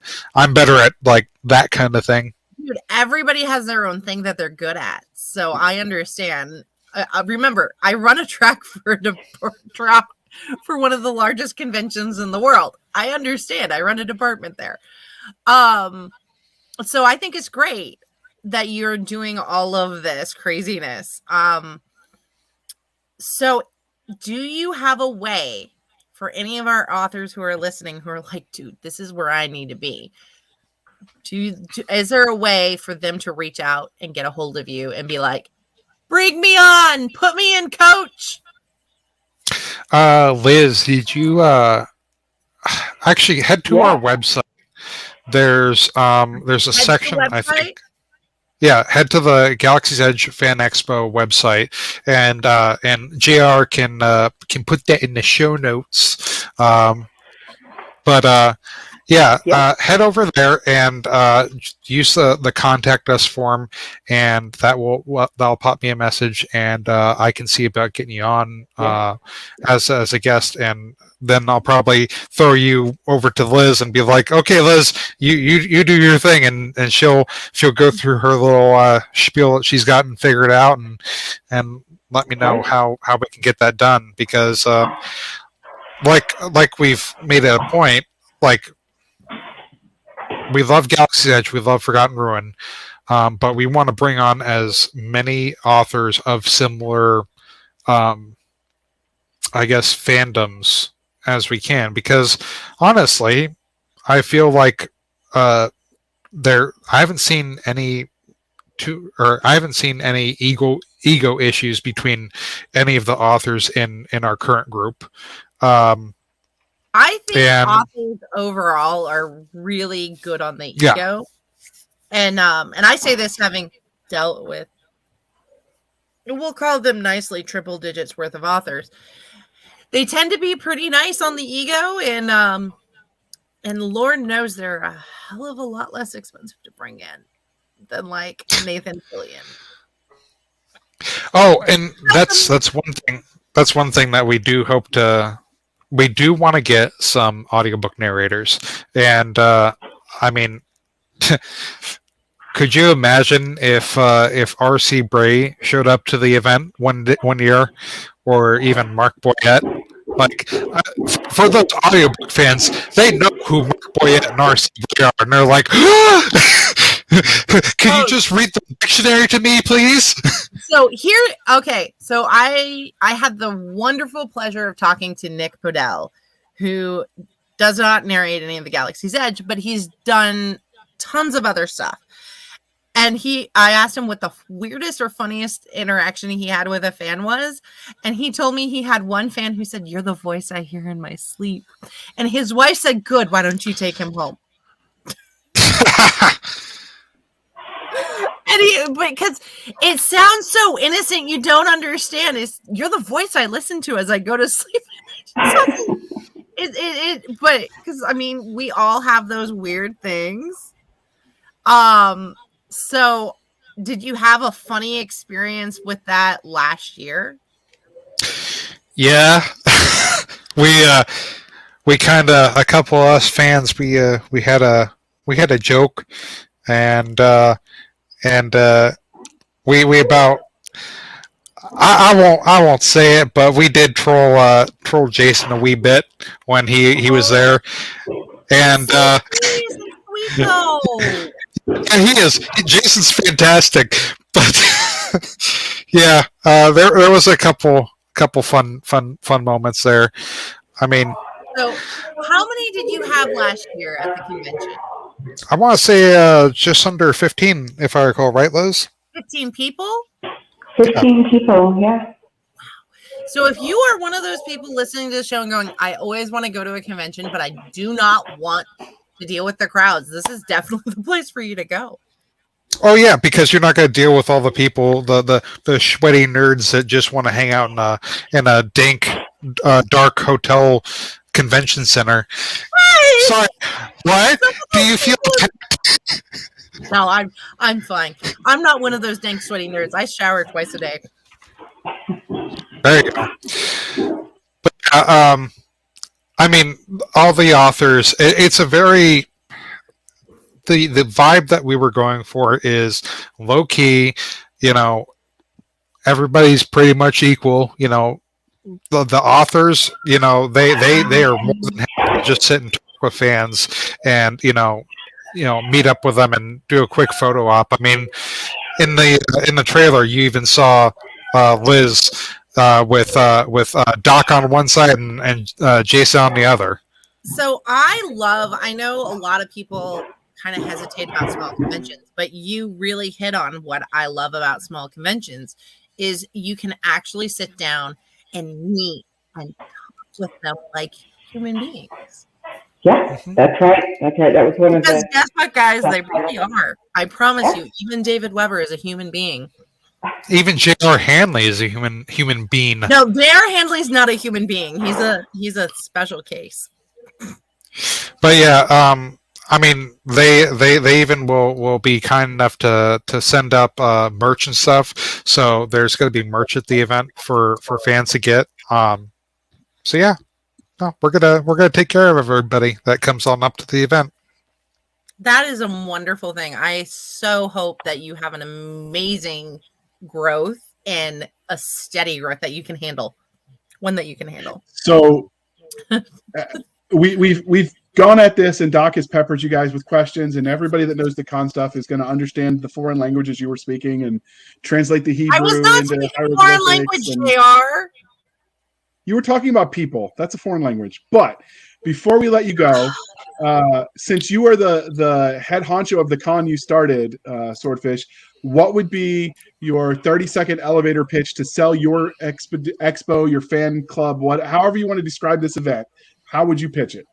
better at like that kind of thing. Dude, everybody has their own thing that they're good at, so I understand. Remember, I run a track for one of the largest conventions in the world. I understand. I run a department there. So I think it's great that you're doing all of this craziness. So do you have a way for any of our authors who are listening who are like, dude, this is where I need to be? Is there a way for them to reach out and get a hold of you and be like, bring me on, put me in, coach? Liz, did you actually head to our website? There's a section, I think. Yeah, head to the Galaxy's Edge Fan Expo website, and JR can put that in the show notes. Head over there and use the contact us form, and that'll pop me a message, and I can see about getting you on as a guest, and then I'll probably throw you over to Liz and be like, okay, Liz, you do your thing, and she'll go through her little spiel that she's gotten figured out, and let me know how we can get that done, because like we've made it a point, like, we love Galaxy's Edge, we love Forgotten Ruin, but we want to bring on as many authors of similar, I guess, fandoms as we can, because honestly, I feel like I haven't seen any ego issues between any of the authors in our current group. I think authors overall are really good on the ego. And I say this having dealt with, we'll call them nicely triple digits worth of authors. They tend to be pretty nice on the ego, and Lord knows they're a hell of a lot less expensive to bring in than like Nathan Fillion. Oh, and that's one thing. That's one thing that we do hope to. We do want to get some audiobook narrators, and I mean, could you imagine if R.C. Bray showed up to the event one year, or even Mark Boyette? Like, for those audiobook fans, they know who Mark Boyette and R.C. Bray are, and they're like, "Can you just read the dictionary to me, please?" So so I had the wonderful pleasure of talking to Nick Podell, who does not narrate any of the Galaxy's Edge, but he's done tons of other stuff. And I asked him what the weirdest or funniest interaction he had with a fan was. And he told me he had one fan who said, "You're the voice I hear in my sleep." And his wife said, "Good, why don't you take him home?" And because it sounds so innocent, you don't understand. You're the voice I listen to as I go to sleep. But because I mean, we all have those weird things. So did you have a funny experience with that last year? Yeah, we kind of, a couple of us fans, we had a joke, and we about, I won't say it, but we did troll Jason a wee bit when he was there, and yeah, he is. Jason's fantastic, but yeah, there was a couple fun moments there. I mean, so how many did you have last year at the convention? I want to say just under 15, if I recall right, Liz. 15 people? 15 people, yeah. So if you are one of those people listening to the show and going, "I always want to go to a convention, but I do not want to deal with the crowds," this is definitely the place for you to go. Oh yeah, because you're not going to deal with all the people, the sweaty nerds that just want to hang out in a dank, dark hotel convention center. Right. Sorry, what? Do you feel? No, I'm fine. I'm not one of those dank, sweaty nerds. I shower twice a day. There you go. But I mean, all the authors. It's a very the vibe that we were going for is low key. You know, everybody's pretty much equal. You know, the authors. You know, they are more than happy to just sit and talk with fans, and you know, meet up with them and do a quick photo op. I mean, in the trailer, you even saw Liz with Doc on one side and Jason on the other. So I know a lot of people kind of hesitate about small conventions, but you really hit on what I love about small conventions is you can actually sit down and meet and talk with them like human beings. Yeah, that's right. That's right. That was one of the. Because guess what, guys? They really are. I promise you. Even David Weber is a human being. Even J.R. Handley is a human being. No, J.R. Handley's not a human being. He's a special case. But yeah, I mean, they even will be kind enough to send up merch and stuff. So there's going to be merch at the event for fans to get. So yeah. No, we're gonna take care of everybody that comes on up to the event. That is a wonderful thing. I so hope that you have an amazing growth and a steady growth that you can handle. One that you can handle. So we've gone at this, and Doc has peppered you guys with questions, and everybody that knows the con stuff is going to understand the foreign languages you were speaking and translate the Hebrew. I was not into speaking foreign language, JR. You were talking about people. That's a foreign language. But before we let you go, since you are the head honcho of the con you started, Swordfish, what would be your 30-second elevator pitch to sell your expo, your fan club, however you want to describe this event? How would you pitch it?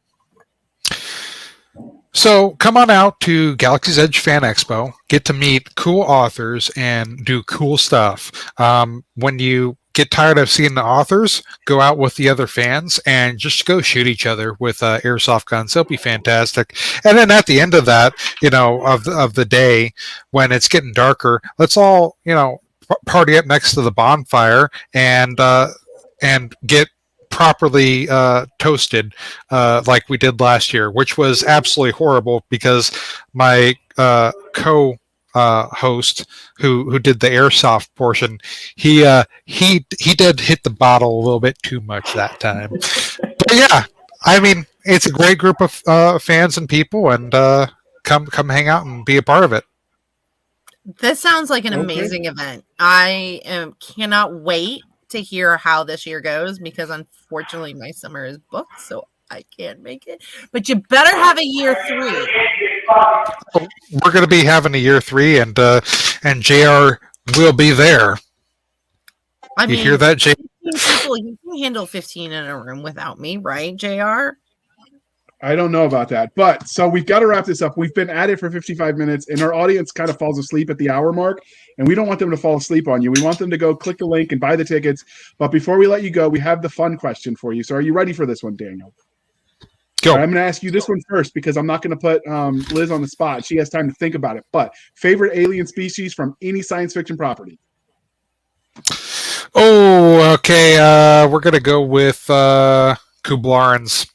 So come on out to Galaxy's Edge Fan Expo, get to meet cool authors and do cool stuff. When you get tired of seeing the authors, go out with the other fans and just go shoot each other with airsoft guns. It'll be fantastic. And then at the end of that, of the day, when it's getting darker, let's all party up next to the bonfire and get properly toasted like we did last year, which was absolutely horrible because my host who did the airsoft portion, he did hit the bottle a little bit too much that time. But yeah, I mean, it's a great group of fans and people, and come hang out and be a part of it. This sounds like an amazing event. I cannot wait to hear how this year goes, because unfortunately my summer is booked, so I can't make it. But you better have a year 3. We're going to be having a year 3, and JR will be there. I mean, you hear that, JR? People, you can handle 15 in a room without me, right, JR? I don't know about that. But so we've got to wrap this up. We've been at it for 55 minutes, and our audience kind of falls asleep at the hour mark, and we don't want them to fall asleep on you. We want them to go click the link and buy the tickets. But before we let you go, we have the fun question for you. So are you ready for this one, Daniel? Go. I'm going to ask you this one first because I'm not going to put Liz on the spot. She has time to think about it. But favorite alien species from any science fiction property? Oh, okay. We're going to go with Kublarans.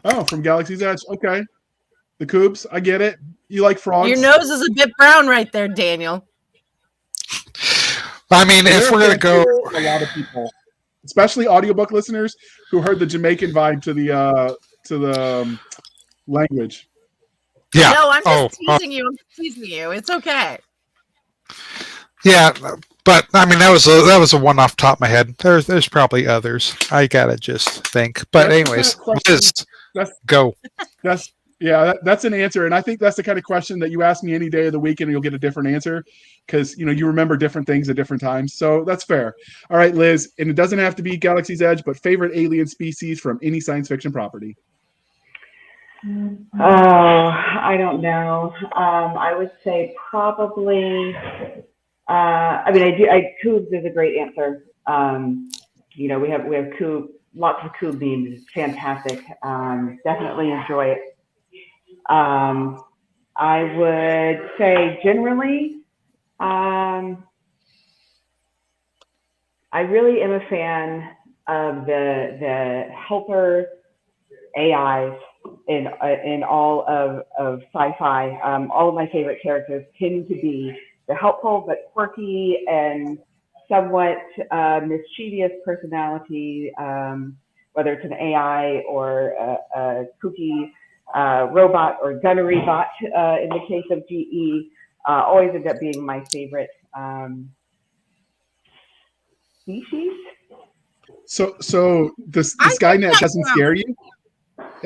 Oh, from Galaxy's Edge. Okay. The Coobs. I get it. You like frogs? Your nose is a bit brown right there, Daniel. I mean, if we're going to go... A lot of people, especially audiobook listeners who heard the Jamaican vibe to the language. Yeah. No, I'm just teasing you. I'm teasing you. It's okay. Yeah, but I mean that was a one off top of my head. There's probably others. I gotta just think. But anyways, just go. That's an answer, and I think that's the kind of question that you ask me any day of the week, and you'll get a different answer because you remember different things at different times. So that's fair. All right, Liz, and it doesn't have to be Galaxy's Edge, but favorite alien species from any science fiction property. Oh, I don't know. I would say probably. Coobs is a great answer. We have lots of Coob memes. It's fantastic. Definitely enjoy it. I would say generally, I really am a fan of the helper AIs in all of sci-fi. All of my favorite characters tend to be the helpful but quirky and somewhat mischievous personality, whether it's an AI or a kooky robot or gunnery bot. In the case of GE, always end up being my favorite species. So the Skynet doesn't scare you?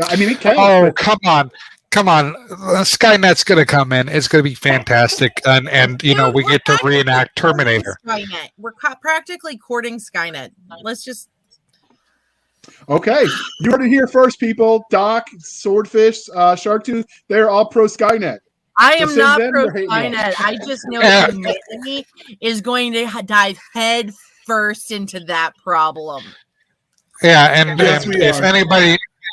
I mean, it can. Oh, come on. Skynet's going to come in. It's going to be fantastic. And we get to reenact Terminator. Skynet. We're practically courting Skynet. Let's just... Okay. You heard it here first, people. Doc, Swordfish, Sharktooth, they're all pro Skynet. I am not pro Skynet. I just know that humanity is going to dive head first into that problem. Yeah, and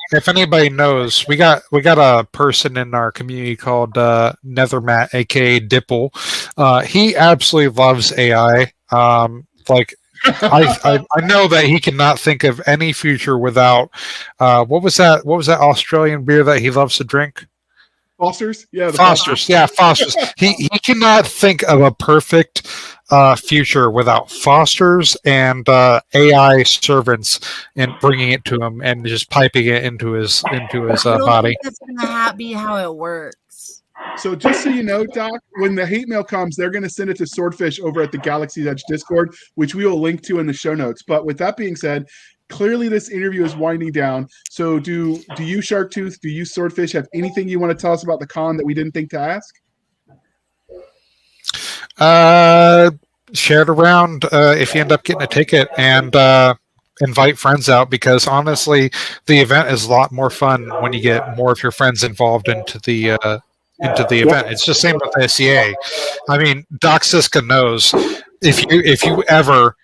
if anybody knows, we got a person in our community called Nethermat, aka Dipple. He absolutely loves AI. I know that he cannot think of any future without what was that Australian beer that he loves to drink? Foster's? Yeah, Foster's. Yeah, Foster's. He cannot think of a perfect future without Foster's and AI servants and bringing it to him and just piping it into his body. That's gonna be how it works. So just so you know, Doc, when the hate mail comes, they're going to send it to Swordfish over at the Galaxy's Edge Discord, which we will link to in the show notes. But with that being said, clearly this interview is winding down. So do you, Sharktooth, do you, Swordfish, have anything you want to tell us about the con that we didn't think to ask? Share it around if you end up getting a ticket, and invite friends out, because honestly, the event is a lot more fun when you get more of your friends involved into the event. It's just the same with SCA. I mean, Doc Cisca knows if you ever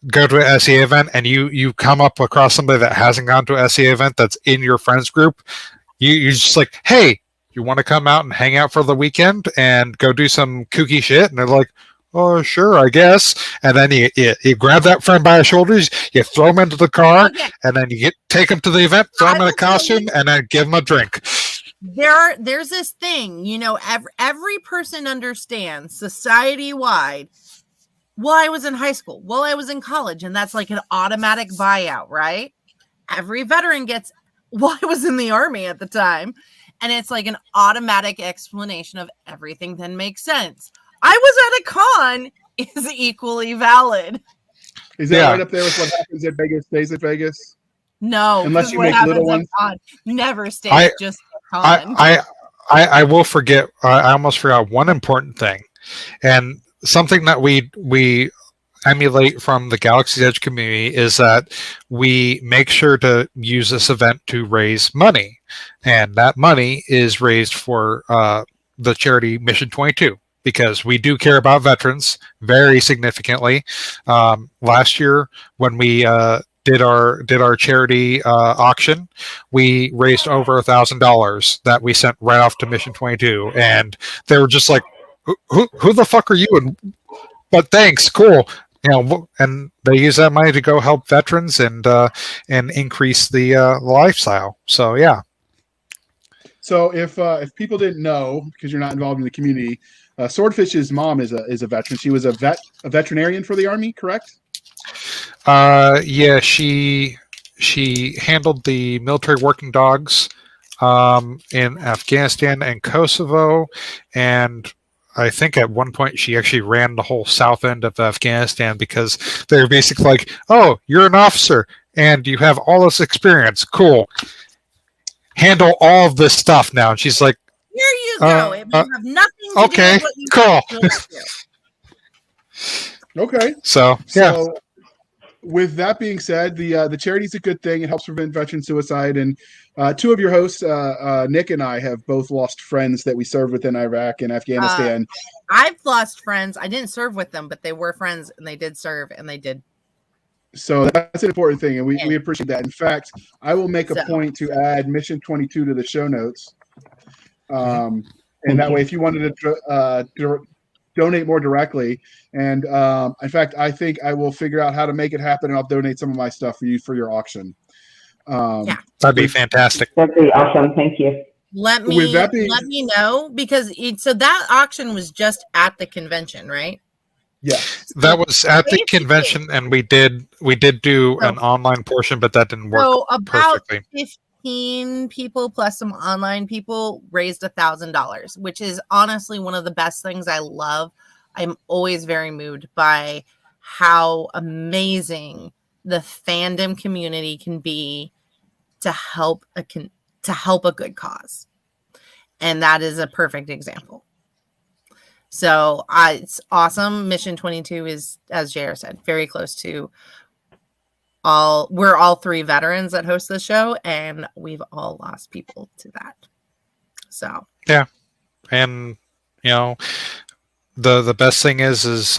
go to an SEA event and you come up across somebody that hasn't gone to an SEA event that's in your friends group, you're just like, hey, you want to come out and hang out for the weekend and go do some kooky shit? And they're like, oh, sure, I guess. And then you grab that friend by the shoulders, you throw him into the car, Okay. and then you take him to the event, throw him in a costume, and then give him a drink. There's this thing, every person understands society-wide. Well, I was in high school. Well, I was in college, and that's like an automatic buyout, right? Every veteran gets, well, I was in the Army at the time, and it's like an automatic explanation of everything then makes sense. I was at a con is equally valid. Is that right up there with what happens at Vegas stays at Vegas? No, unless you make little ones. Never stays just a con. I will forget. I almost forgot one important thing, and something that we emulate from the Galaxy's Edge community is that we make sure to use this event to raise money, and that money is raised for the charity Mission 22. Because we do care about veterans very significantly. Last year, when we did our charity auction, we raised over $1,000 that we sent right off to Mission 22, and they were just like, "Who the fuck are you?" But thanks, cool. And they use that money to go help veterans and increase the lifestyle. So yeah. So if people didn't know, because you're not involved in the community. Swordfish's mom is a veteran. She was a veterinarian for the Army, correct? Yeah, she handled the military working dogs in Afghanistan and Kosovo, and I think at one point she actually ran the whole south end of Afghanistan because they were basically like, "Oh, you're an officer and you have all this experience. Cool. Handle all of this stuff now." And she's like, here you go. It may have nothing to do with what you cool. Okay. So with that being said, the charity's a good thing. It helps prevent veteran suicide. And two of your hosts, Nick and I, have both lost friends that we served with in Iraq and Afghanistan. I've lost friends. I didn't serve with them, but they were friends and they did serve and they did. So that's an important thing, and we appreciate that. In fact, I will make a point to add Mission 22 to the show notes. And that way, if you wanted to donate more directly, and in fact, I think I will figure out how to make it happen, and I'll donate some of my stuff for you for your auction. That'd be fantastic. That'd be awesome. Thank you. Let me know, because so that auction was just at the convention, right? Yeah, that was at the convention, and we did do an online portion, but that didn't work. So about perfectly. 15 people plus some online people raised $1,000, which is honestly one of the best things I love. I'm always very moved by how amazing the fandom community can be to help a good cause. And that is a perfect example. So it's awesome. Mission 22 is, as JR said, very close to we're all three veterans that host the show, and we've all lost people to that. So yeah, and the best thing is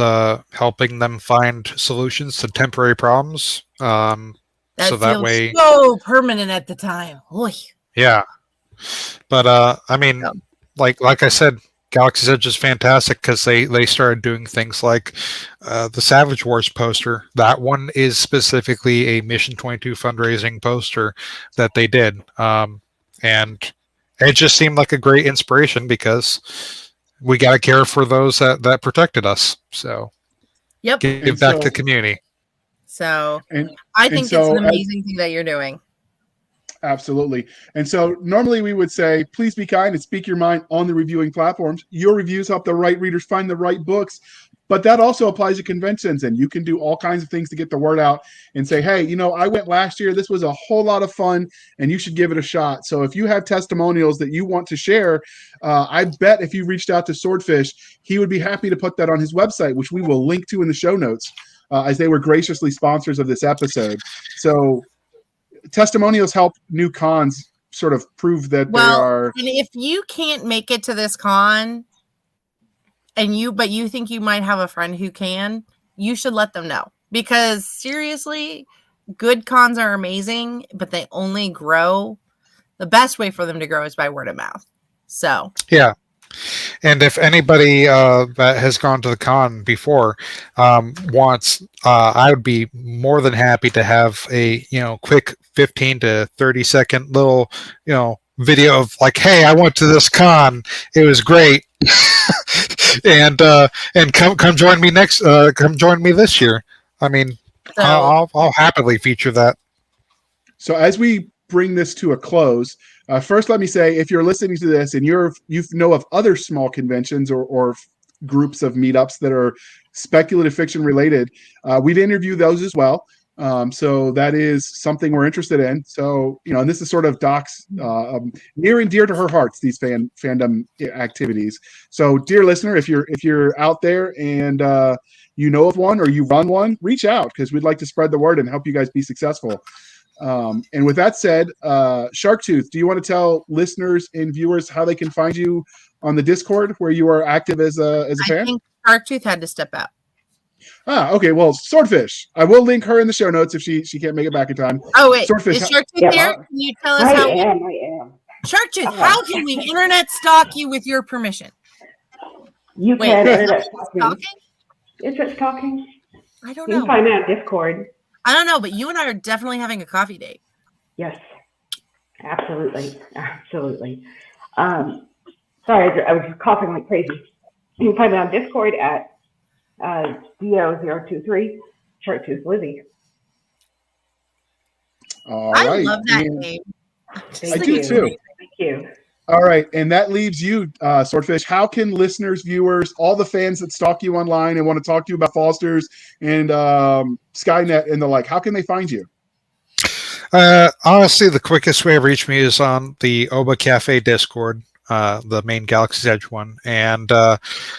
helping them find solutions to temporary problems. So that way, so permanent at the time. Oy. Yeah, but I mean, like I said, Galaxy's Edge is fantastic because they started doing things like the Savage Wars poster. That one is specifically a Mission 22 fundraising poster that they did. And it just seemed like a great inspiration because we got to care for those that protected us. So give back to the community. So I think it's an amazing thing that you're doing. Absolutely. And so normally we would say, please be kind and speak your mind on the reviewing platforms. Your reviews help the right readers find the right books. But that also applies to conventions, and you can do all kinds of things to get the word out and say, hey, I went last year. This was a whole lot of fun, and you should give it a shot. So if you have testimonials that you want to share, I bet if you reached out to Swordfish, he would be happy to put that on his website, which we will link to in the show notes, as they were graciously sponsors of this episode. So testimonials help new cons sort of prove that they are. And if you can't make it to this con, but you think you might have a friend who can, you should let them know, Because seriously, good cons are amazing, but they only grow. The best way for them to grow is by word of mouth. So Yeah. And if anybody that has gone to the con before wants, I would be more than happy to have a quick 15 to 30-second little video of like, hey, I went to this con, it was great, and come join me come join me this year. I mean, So I'll happily feature that. So as we bring this to a close, first let me say, if you're listening to this and you know of other small conventions or groups of meetups that are speculative fiction related, we'd interview those as well. So that is something we're interested in. So, and this is sort of Doc's near and dear to her hearts, these fandom activities. So, dear listener, if you're out there and you know of one or you run one, reach out, because we'd like to spread the word and help you guys be successful. And with that said, Sharktooth, do you want to tell listeners and viewers how they can find you on the Discord where you are active as a fan? I think Sharktooth had to step out. Okay. Well, Swordfish, I will link her in the show notes if she can't make it back in time. Oh wait, Swordfish, is Sharktooth there? Can you tell us I how? am. Sharktooth, how can we internet stalk you with your permission? You Wait, can is internet it stalk me. stalking? Is it stalking? I don't You know. can find me on Discord. I don't know, but you and I are definitely having a coffee date. Yes, absolutely. Sorry, I was just coughing like crazy. You can find me on Discord at DO023, Sharktooth Lizzie. all I right. love that And name. I do too. Thank you. All right. And that leaves you, Swordfish. How can listeners, viewers, all the fans that stalk you online and want to talk to you about Foster's and Skynet and the like, how can they find you? Honestly, the quickest way to reach me is on the Oba Cafe Discord, the main Galaxy's Edge one, and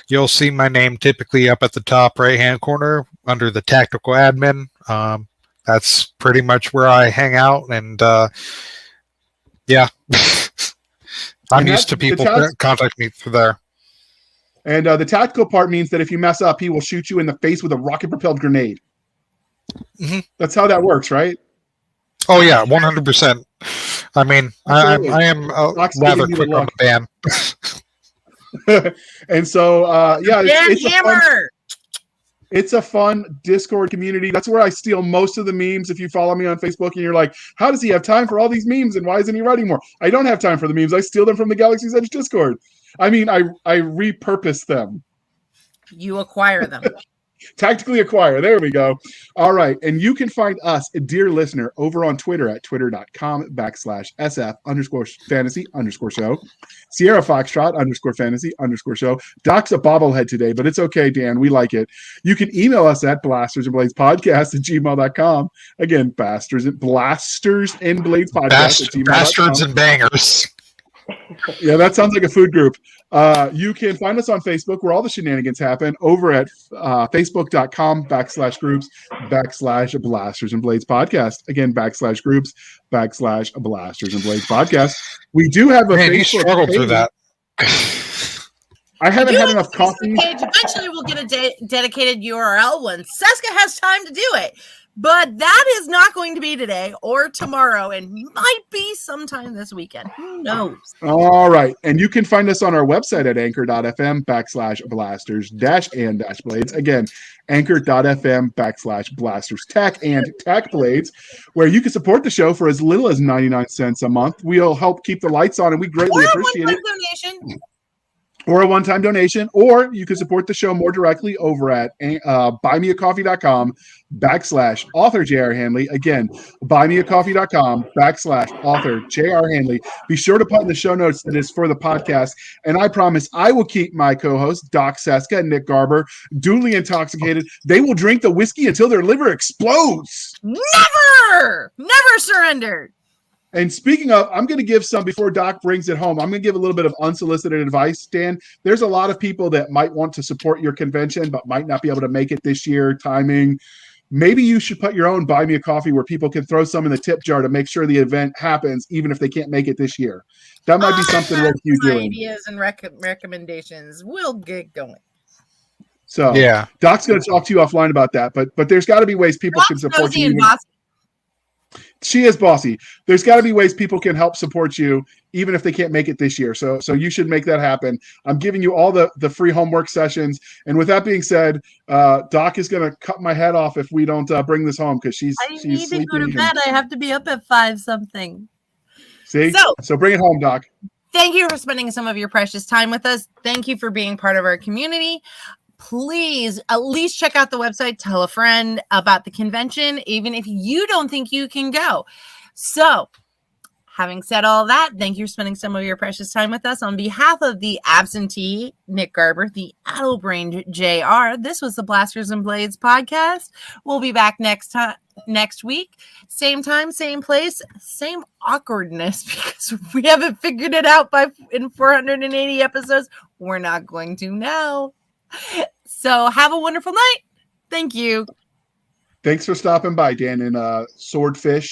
you'll see my name typically up at the top right-hand corner under the tactical admin. That's pretty much where I hang out, and yeah, I'm used to people contact me through there. And the tactical part means that if you mess up, he will shoot you in the face with a rocket-propelled grenade. Mm-hmm. That's how that works, right? Oh yeah, 100%. I mean, I am rather quick on the ban. And so, yeah, it's a fun Discord community. That's where I steal most of the memes. If you follow me on Facebook and you're like, how does he have time for all these memes and why isn't he writing more? I don't have time for the memes. I steal them from the Galaxy's Edge Discord. I mean, I repurpose them. You acquire them. Tactically acquire. There we go. All right. And you can find us, dear listener, over on Twitter at twitter.com/SF_fantasy_show. Sierra Foxtrot _fantasy_show. Doc's a bobblehead today, but it's okay, Dan. We like it. You can email us at blastersandbladespodcast@gmail.com. Again, blastersandbladespodcast@gmail.com. Bastards and bangers. Yeah, that sounds like a food group. You can find us on Facebook where all the shenanigans happen over at facebook.com/groups/Blasters and Blades Podcast. Again, /groups/Blasters and Blades Podcast. We do have a Facebook you struggled page. through that. I haven't had enough coffee. Eventually, we'll get a dedicated URL when Cisca has time to do it. But that is not going to be today or tomorrow, and might be sometime this weekend. Who knows? All right. And you can find us on our website at anchor.fm/blasters-and-blades. Again, anchor.fm/blasters-tech-and-tech-blades, where you can support the show for as little as 99 cents a month. We'll help keep the lights on, and we greatly appreciate it. Donation. Or a one-time donation, or you can support the show more directly over at buymeacoffee.com/author J.R. Handley. Again, buymeacoffee.com/author J.R. Handley. Be sure to put in the show notes that is for the podcast, and I promise I will keep my co-hosts, Doc Cisca and Nick Garber, duly intoxicated. They will drink the whiskey until their liver explodes. Never surrendered. And speaking of, I'm going to give some, before Doc brings it home, I'm going to give a little bit of unsolicited advice, Dan. There's a lot of people that might want to support your convention, but might not be able to make it this year, timing. Maybe you should put your own Buy Me a Coffee where people can throw some in the tip jar to make sure the event happens, even if they can't make it this year. That might be something worth you doing. Ideas and recommendations. We'll get going. So Yeah. Doc's going to talk to you offline about that. But there's got to be ways people can support Nosy you. and Even, bossy. she is bossy. There's got to be ways people can help support you, even if they can't make it this year. So you should make that happen. I'm giving you all the free homework sessions. And with that being said, Doc is going to cut my head off if we don't bring this home because she's I need to go sleeping. to bed. I have to be up at 5 something. See? So bring it home, Doc. Thank you for spending some of your precious time with us. Thank you for being part of our community. Please at least check out the website, tell a friend about the convention, even if you don't think you can go. So, having said all that, thank you for spending some of your precious time with us. On behalf of the absentee Nick Garber, the addle-brained JR, this was the Blasters and Blades podcast. We'll be back next week. Same time, same place, same awkwardness because we haven't figured it out in 480 episodes. We're not going to now. So have a wonderful night. Thank you. Thanks for stopping by, Dan and Swordfish.